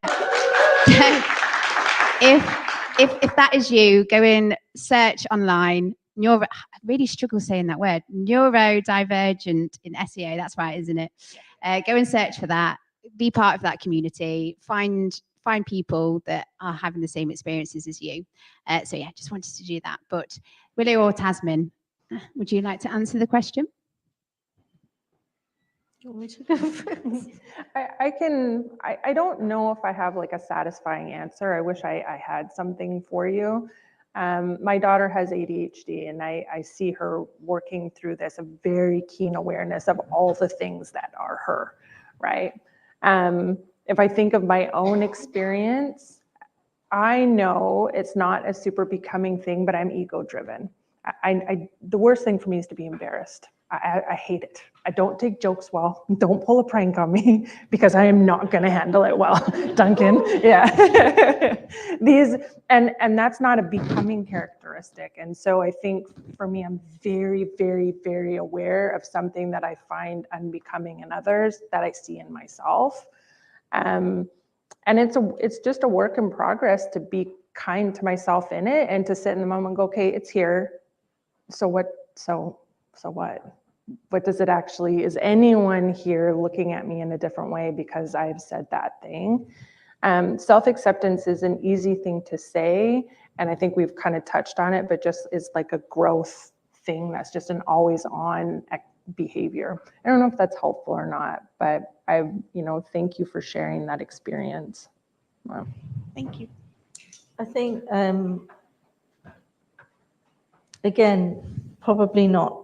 if that is you, go in, search online. I really struggle saying that word. Neurodivergent in SEO. That's right, isn't it? Go and search for that. Be part of that community. Find people that are having the same experiences as you. So yeah, just wanted to do that. But Willow or Tasman, would you like to answer the question? Do you want me to go first? I don't know if I have like a satisfying answer. I wish I had something for you. My daughter has ADHD, and I see her working through this, a very keen awareness of all the things that are her, right? If I think of my own experience, I know it's not a super becoming thing, but I'm ego driven. The worst thing for me is to be embarrassed. I hate it. I don't take jokes well. Don't pull a prank on me because I am not going to handle it well. Duncan, yeah. And that's not a becoming characteristic. And so I think for me, I'm very, very, very aware of something that I find unbecoming in others that I see in myself. And it's just a work in progress to be kind to myself in it and to sit in the moment and go, okay, it's here. So what? So what? What does it actually, is anyone here looking at me in a different way because I've said that thing? Self-acceptance is an easy thing to say, and I think we've kind of touched on it, but just is like a growth thing that's just an always on behavior. I don't know if that's helpful or not, but thank you for sharing that experience. Wow. Thank you. I think, again, probably not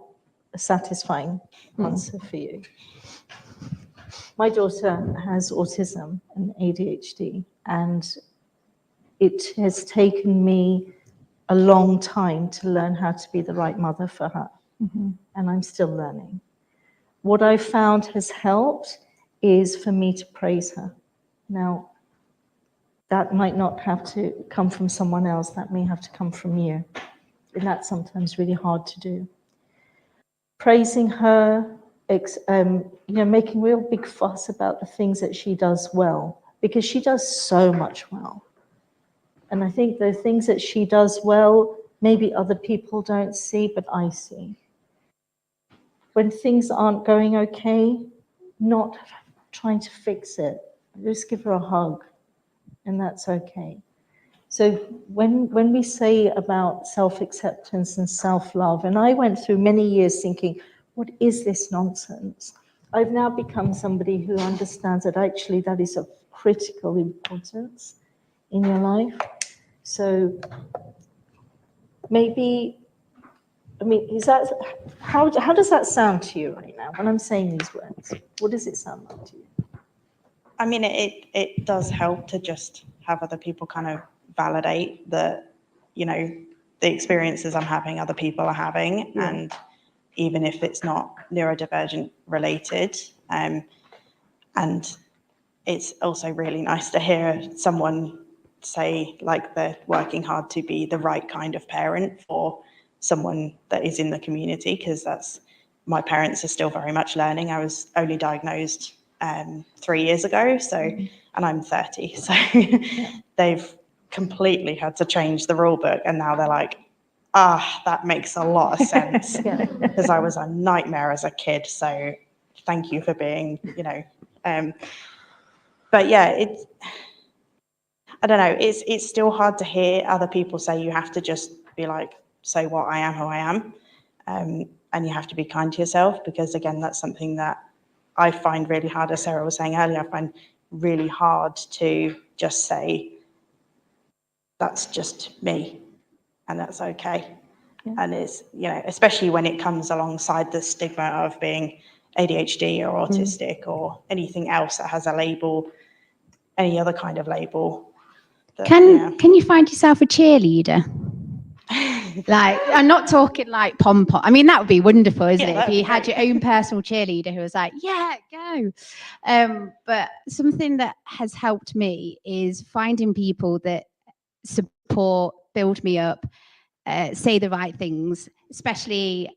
a satisfying answer for you. My daughter has autism and ADHD, and it has taken me a long time to learn how to be the right mother for her. And I'm still learning. What I found has helped is for me to praise her. Now, that might not have to come from someone else, that may have to come from you. And that's sometimes really hard to do. Praising her, making real big fuss about the things that she does well, because she does so much well. And I think the things that she does well, maybe other people don't see, but I see. When things aren't going okay, not trying to fix it, just give her a hug, and that's okay. So when we say about self-acceptance and self-love, and I went through many years thinking, what is this nonsense? I've now become somebody who understands that actually that is of critical importance in your life. So maybe, how does that sound to you right now when I'm saying these words? What does it sound like to you? I mean, it does help to just have other people kind of validate that, the experiences I'm having, other people are having, and even if it's not neurodivergent related. And it's also really nice to hear someone say, like, they're working hard to be the right kind of parent for someone that is in the community, because my parents are still very much learning. I was only diagnosed 3 years ago, and I'm 30, so they've completely had to change the rule book, and now they're like, that makes a lot of sense, because I was a nightmare as a kid, so thank you for being, but yeah, I don't know, it's still hard to hear other people say you have to just be like, so what, I am who I am, and you have to be kind to yourself, because again, that's something that I find really hard, as Sarah was saying earlier, I find really hard to just say, that's just me, and that's okay. And it's, you know, especially when it comes alongside the stigma of being ADHD or autistic or anything else that has a label, any other kind of label. Can you find yourself a cheerleader? Like, I'm not talking like pom-pom. I mean, that would be wonderful, isn't it? If you had your own personal cheerleader who was like, yeah, go. But something that has helped me is finding people that support, build me up, say the right things, especially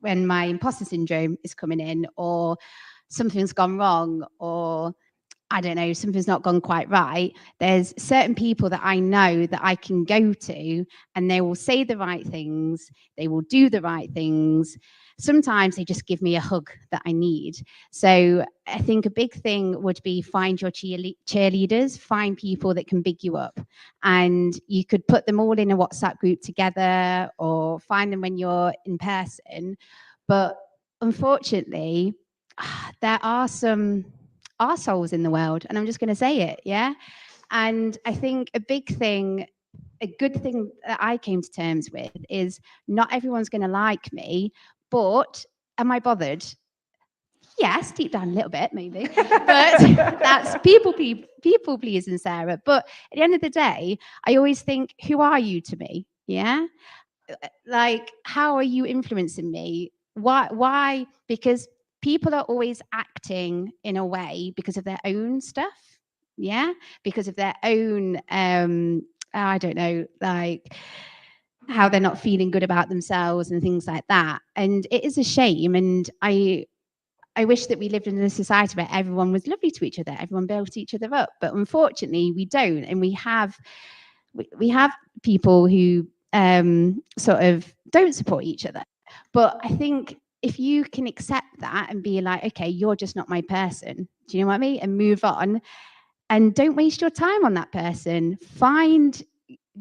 when my imposter syndrome is coming in, or something's gone wrong, or I don't know, something's not gone quite right. There's certain people that I know that I can go to, and they will say the right things, they will do the right things. Sometimes they just give me a hug that I need. So I think a big thing would be find your cheerleaders, find people that can big you up. And you could put them all in a WhatsApp group together, or find them when you're in person. But unfortunately, there are some arseholes in the world, and I'm just going to say it, yeah? And I think a big thing, a good thing that I came to terms with is not everyone's going to like me, but am I bothered? Yes, deep down a little bit, maybe. But that's people pleasing, Sarah. But at the end of the day, I always think, who are you to me? Yeah? Like, how are you influencing me? Why? Because people are always acting in a way because of their own stuff. Yeah? Because of their own, I don't know, like how they're not feeling good about themselves and things like that. And it is a shame. And I wish that we lived in a society where everyone was lovely to each other, everyone built each other up. But unfortunately, we don't. And we have people who sort of don't support each other. But I think if you can accept that and be like, okay, you're just not my person, do you know what I mean? And move on, and don't waste your time on that person.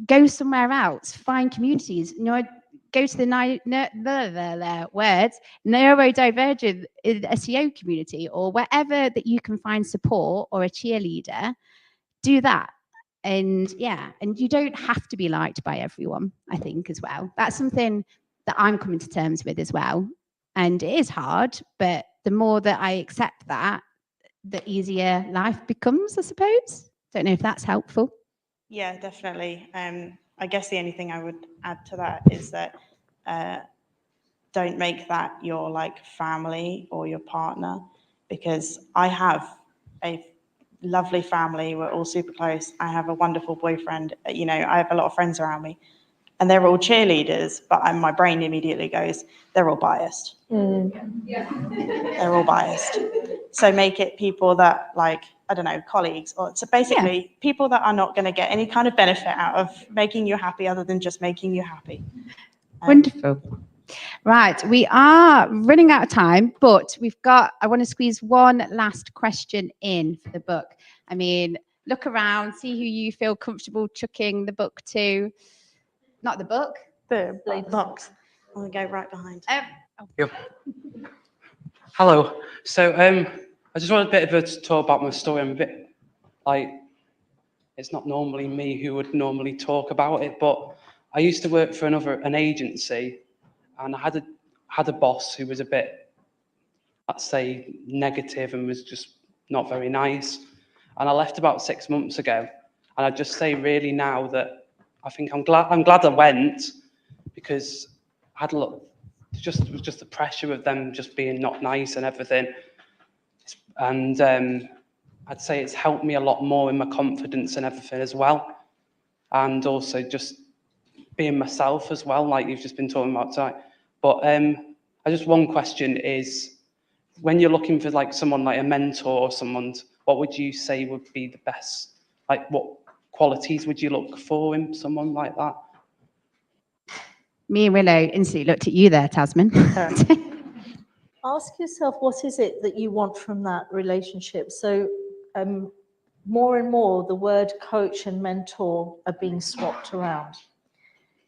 Go somewhere else, find communities, you know, go to the neurodivergent SEO community, or wherever that you can find support or a cheerleader. Do that. And yeah, and you don't have to be liked by everyone, I think, as well. That's something that I'm coming to terms with as well. And it is hard, but the more that I accept that, the easier life becomes, I suppose. Don't know if that's helpful. Yeah, definitely. I guess the only thing I would add to that is that don't make that your like family or your partner, because I have a lovely family. We're all super close. I have a wonderful boyfriend. You know, I have a lot of friends around me, and they're all cheerleaders, but my brain immediately goes, they're all biased. They're all biased. So make it people that, like, I don't know, colleagues, or so basically people that are not going to get any kind of benefit out of making you happy other than just making you happy. Wonderful. Right, we are running out of time, but I want to squeeze one last question in for the book. I mean, look around, see who you feel comfortable chucking the book to. Not the book. The box. I'll go right behind. Yep. Hello. So I just want a bit of a talk about my story. I'm a bit like, it's not normally me who would normally talk about it, but I used to work for an agency, and I had a boss who was a bit, let's say, negative and was just not very nice. And I left about 6 months ago, and I just say really now that I think I'm glad I went, because I had a lot. It was just the pressure of them just being not nice and everything. And I'd say it's helped me a lot more in my confidence and everything as well. And also just being myself as well, like you've just been talking about tonight. But one question is, when you're looking for like someone like a mentor or someone, what would you say would be the best? Like, what qualities would you look for in someone like that? Me and Willow instantly looked at you there, Tasman. Ask yourself, what is it that you want from that relationship? So more and more, the word coach and mentor are being swapped around.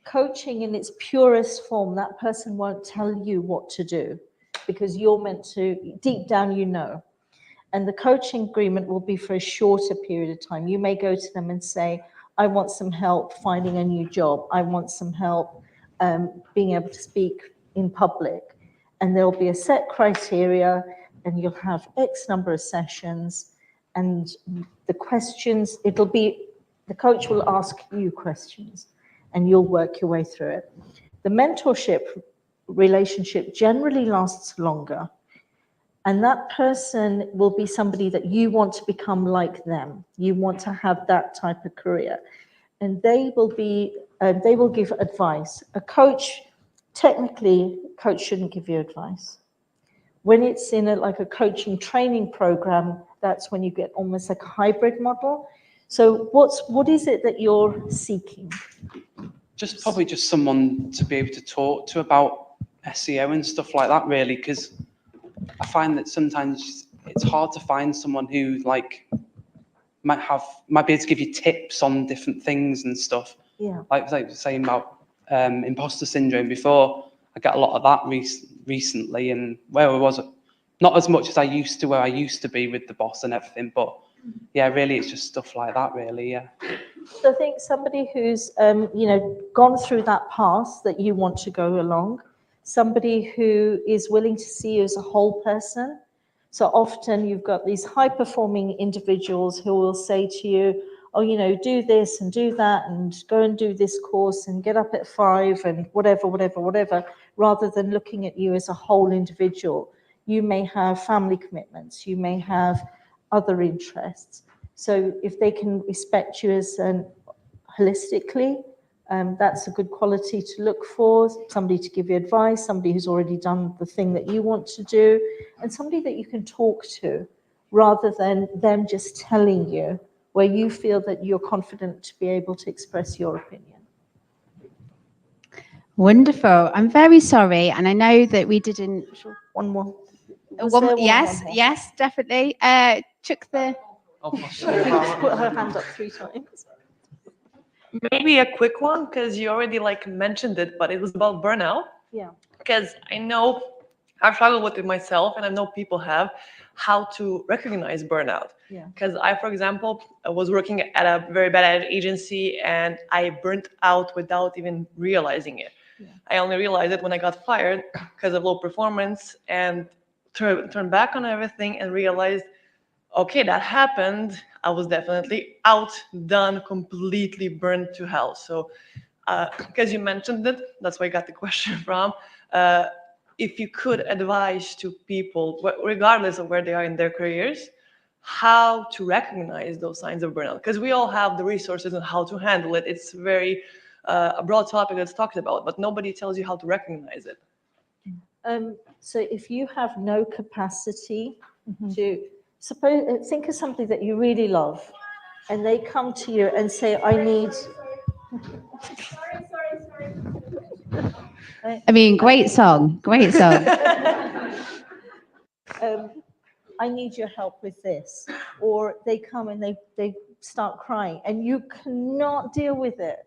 Coaching in its purest form, that person won't tell you what to do, because you're meant to, deep down you know. And the coaching agreement will be for a shorter period of time. You may go to them and say, I want some help finding a new job. I want some help being able to speak in public. And there'll be a set criteria, and you'll have X number of sessions, and the questions, the coach will ask you questions, and you'll work your way through it. The mentorship relationship generally lasts longer, and that person will be somebody that you want to become like them. You want to have that type of career, and they will give advice. A coach, technically, coach shouldn't give you advice. When it's in like a coaching training program, that's when you get almost like a hybrid model. So what is it that you're seeking? Probably just someone to be able to talk to about SEO and stuff like that, really, because I find that sometimes it's hard to find someone who like might be able to give you tips on different things and stuff. Yeah. Like I was saying about imposter syndrome before, I get a lot of that recently, and where I was not as much as I used to, where I used to be with the boss and everything, but yeah, really it's just stuff like that, really. Yeah. So I think somebody who's gone through that path that you want to go along, somebody who is willing to see you as a whole person. So often you've got these high-performing individuals who will say to you, oh, do this and do that and go and do this course and get up at 5 and whatever, rather than looking at you as a whole individual. You may have family commitments, you may have other interests. So if they can respect you as holistically, that's a good quality to look for. Somebody to give you advice, somebody who's already done the thing that you want to do, and somebody that you can talk to rather than them just telling you, where you feel that you're confident to be able to express your opinion. Wonderful. I'm very sorry, and I know that we didn't. One more. Yes, definitely. Chuck the. Put her hand up 3 times. Maybe a quick one, because you already mentioned it, but it was about burnout. Yeah. Because I know I've struggled with it myself, and I know people have, how to recognize burnout. Yeah. Because I, for example, was working at a very bad agency, and I burnt out without even realizing it. Yeah. I only realized it when I got fired because of low performance, and turned back on everything and realized, okay, that happened. I was definitely outdone, completely burned to hell. So, because you mentioned it, that's where I got the question from. If you could advise to people, regardless of where they are in their careers, how to recognize those signs of burnout, because we all have the resources on how to handle it. It's very a broad topic that's talked about, but nobody tells you how to recognize it. So if you have no capacity to think of something that you really love, and they come to you and say, I need. I mean, great song. I need your help with this. Or they come and they start crying, and you cannot deal with it.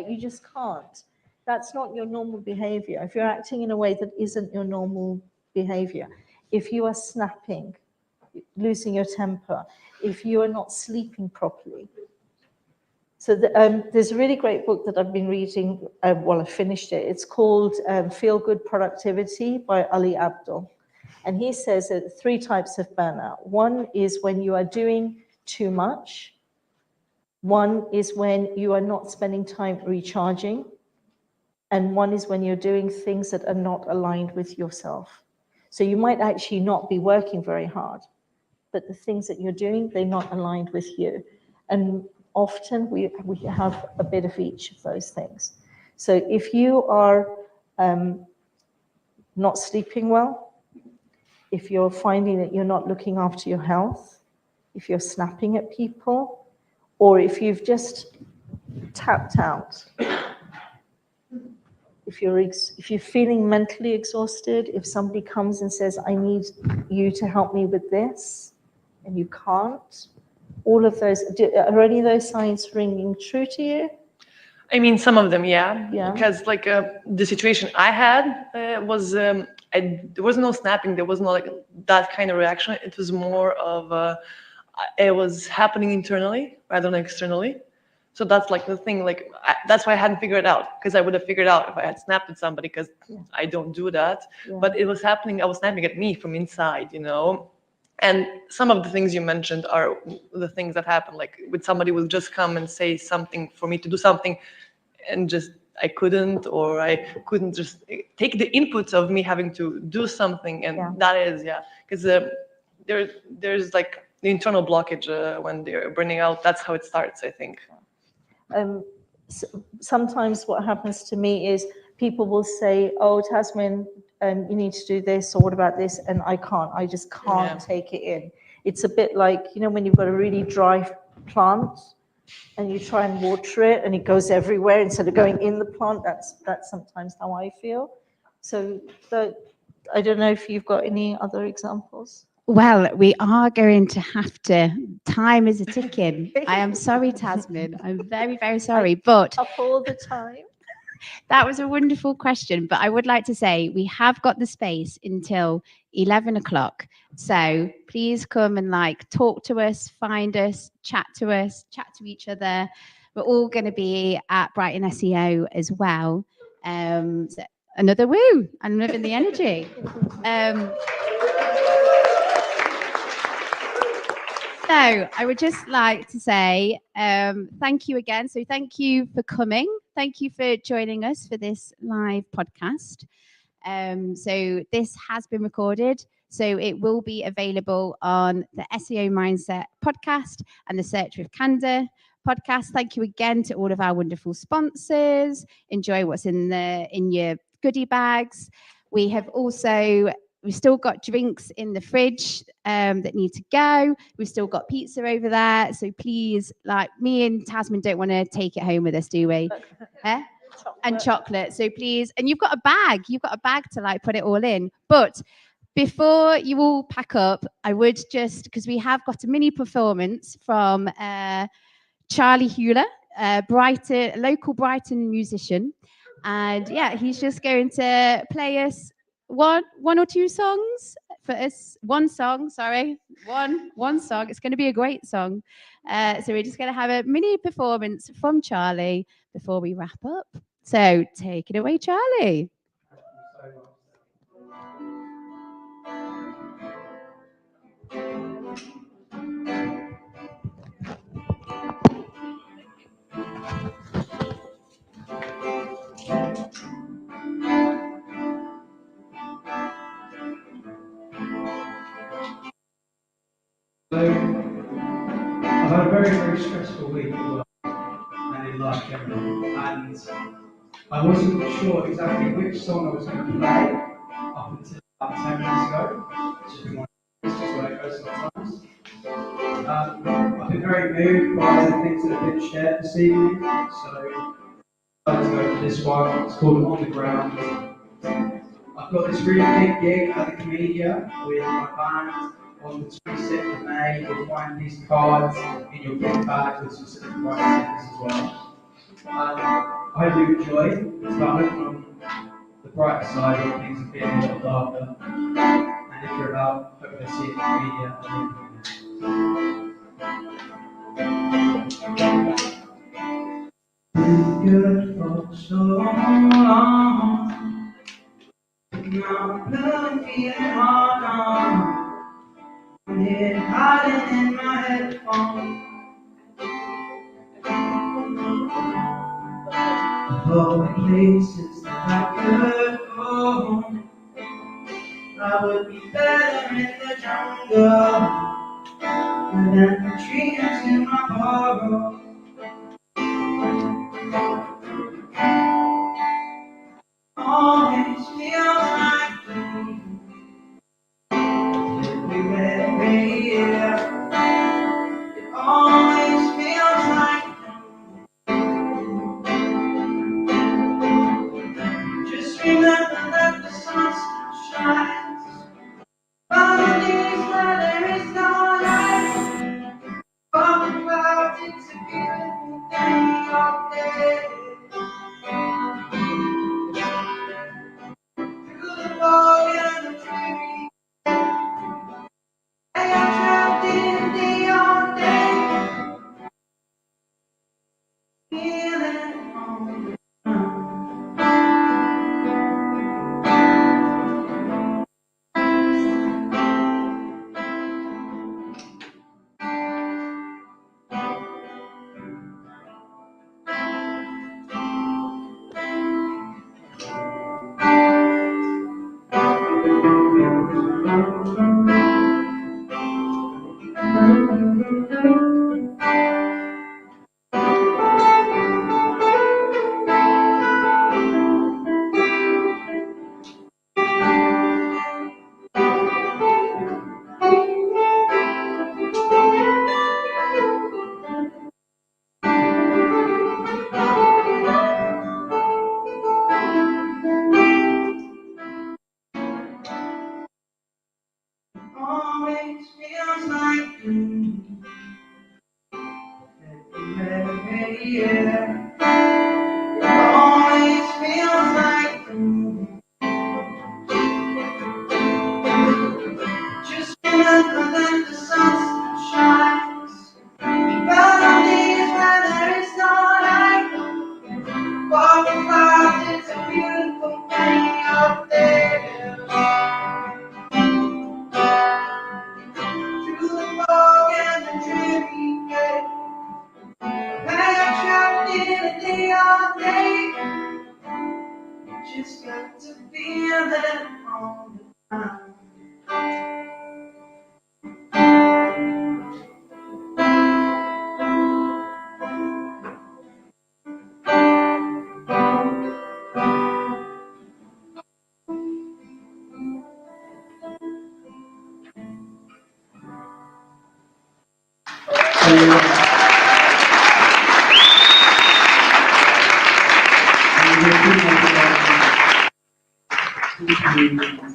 You just can't. That's not your normal behavior. If you're acting in a way that isn't your normal behavior, if you are snapping, losing your temper, if you are not sleeping properly. So there's a really great book that I've been reading, I finished it. It's called Feel Good Productivity by Ali Abdaal. And he says that 3 types of burnout. One is when you are doing too much. One is when you are not spending time recharging. And one is when you're doing things that are not aligned with yourself. So you might actually not be working very hard, but the things that you're doing, they're not aligned with you. And often we have a bit of each of those things. So if you are not sleeping well, if you're finding that you're not looking after your health, if you're snapping at people, or if you've just tapped out, if you're feeling mentally exhausted, if somebody comes and says, I need you to help me with this, and you can't, all of those, are any of those signs ringing true to you? I mean, some of them, yeah. Because the situation I had was, there was no snapping, there was no that kind of reaction. It was more of, it was happening internally rather than externally. So that's like the thing, like that's why I hadn't figured it out, because I would have figured out if I had snapped at somebody, because I don't do that. But it was happening, I was snapping at me from inside, you know. And some of the things you mentioned are the things that happen, like with somebody will just come and say something for me to do something, and just I couldn't, or I couldn't just take the inputs of me having to do something, and that is because there's like the internal blockage when they're burning out. That's how it starts, I think. Sometimes what happens to me is people will say, "Oh, Tasmin, you need to do this," or "What about this?" And I just can't take it in. It's a bit like, you know, when you've got a really dry plant and you try and water it and it goes everywhere instead of going in the plant. That's sometimes how I feel. So I don't know if you've got any other examples. Well, we are going to have to. Time is a ticking. I am sorry, Tasmin. I'm very, very sorry. But up all the time. That was a wonderful question. But I would like to say we have got the space until 11 o'clock. So please come and talk to us, find us, chat to each other. We're all going to be at Brighton SEO as well. So another woo. I'm loving the energy. So I would just like to say thank you again. So thank you for coming. Thank you for joining us for this live podcast. So this has been recorded. So it will be available on the SEO Mindset podcast and the Search with Candour podcast. Thank you again to all of our wonderful sponsors. Enjoy what's in your goodie bags. We've still got drinks in the fridge that need to go. We've still got pizza over there. So please, me and Tasmin don't want to take it home with us, do we? And chocolate. So please, and you've got a bag to put it all in. But before you all pack up, I would just, because we have got a mini performance from Charlie Hewler, a local Brighton musician. And he's just going to play us one or two songs for us. One song. It's going to be a great song. So we're just going to have a mini performance from Charlie before we wrap up. So take it away, Charlie. I've had a very, very stressful week as well, and in life generally, and I wasn't sure exactly which song I was going to play up until about 10 minutes ago. It's just the way it goes sometimes. I've been very moved by the things that have been shared this evening, so I'd like to go for this one. It's called On the Ground. I've got this really big gig at the Comedia with my band on the 26th of May. You'll find these cards in your gift bag with some Silicon Brighton stickers as well. I hope you enjoy. It's about looking on the brighter side when things have been a little darker. And if you're about, hopefully see it in the media. Good for so long. Now I'm feeling hard on. I'm here hiding in my headphones. All the places that I could go, I would be better in the jungle than the trees in my burrow. Always feels like everywhere here. It always feels like just remember that the sun still shines. Underneath where there is no light. Talking about it's a beautiful day all day. Through the fog and the tree, I am trapped in the all day. the air. It always feels like just remember that the sun shines. Even on days when there is no light, above the clouds, it's a beautiful thing out there. Through the fog and the dreary gate, when you're trapped in a day all day, you just got to feel it all the time.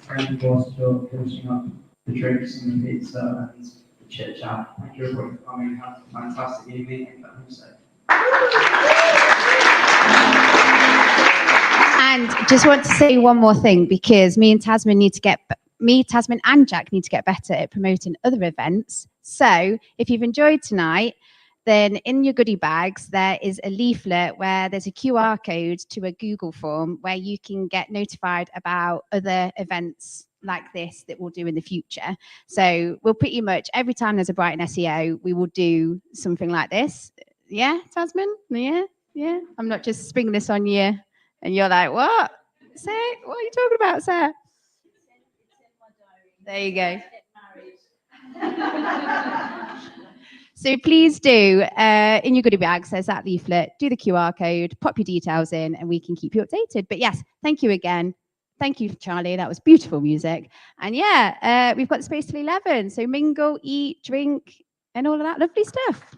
Thank you both for finishing up the drinks and the pizza and the chit chat. Thank you everybody for coming. Have a fantastic evening. And just want to say one more thing, because me, Tasman and Jack need to get better at promoting other events. So if you've enjoyed tonight, then in your goodie bags, there is a leaflet where there's a QR code to a Google form where you can get notified about other events like this that we'll do in the future. So we'll pretty much, every time there's a Brighton SEO, we will do something like this. Yeah, Tasman? Yeah, yeah. I'm not just springing this on you and you're like, what? Say, what are you talking about, Sarah? There you go. So please do, in your goodie bags, there's that leaflet, do the QR code, pop your details in, and we can keep you updated. But yes, thank you again. Thank you, Charlie. That was beautiful music. And yeah, we've got the space till 11. So mingle, eat, drink, and all of that lovely stuff.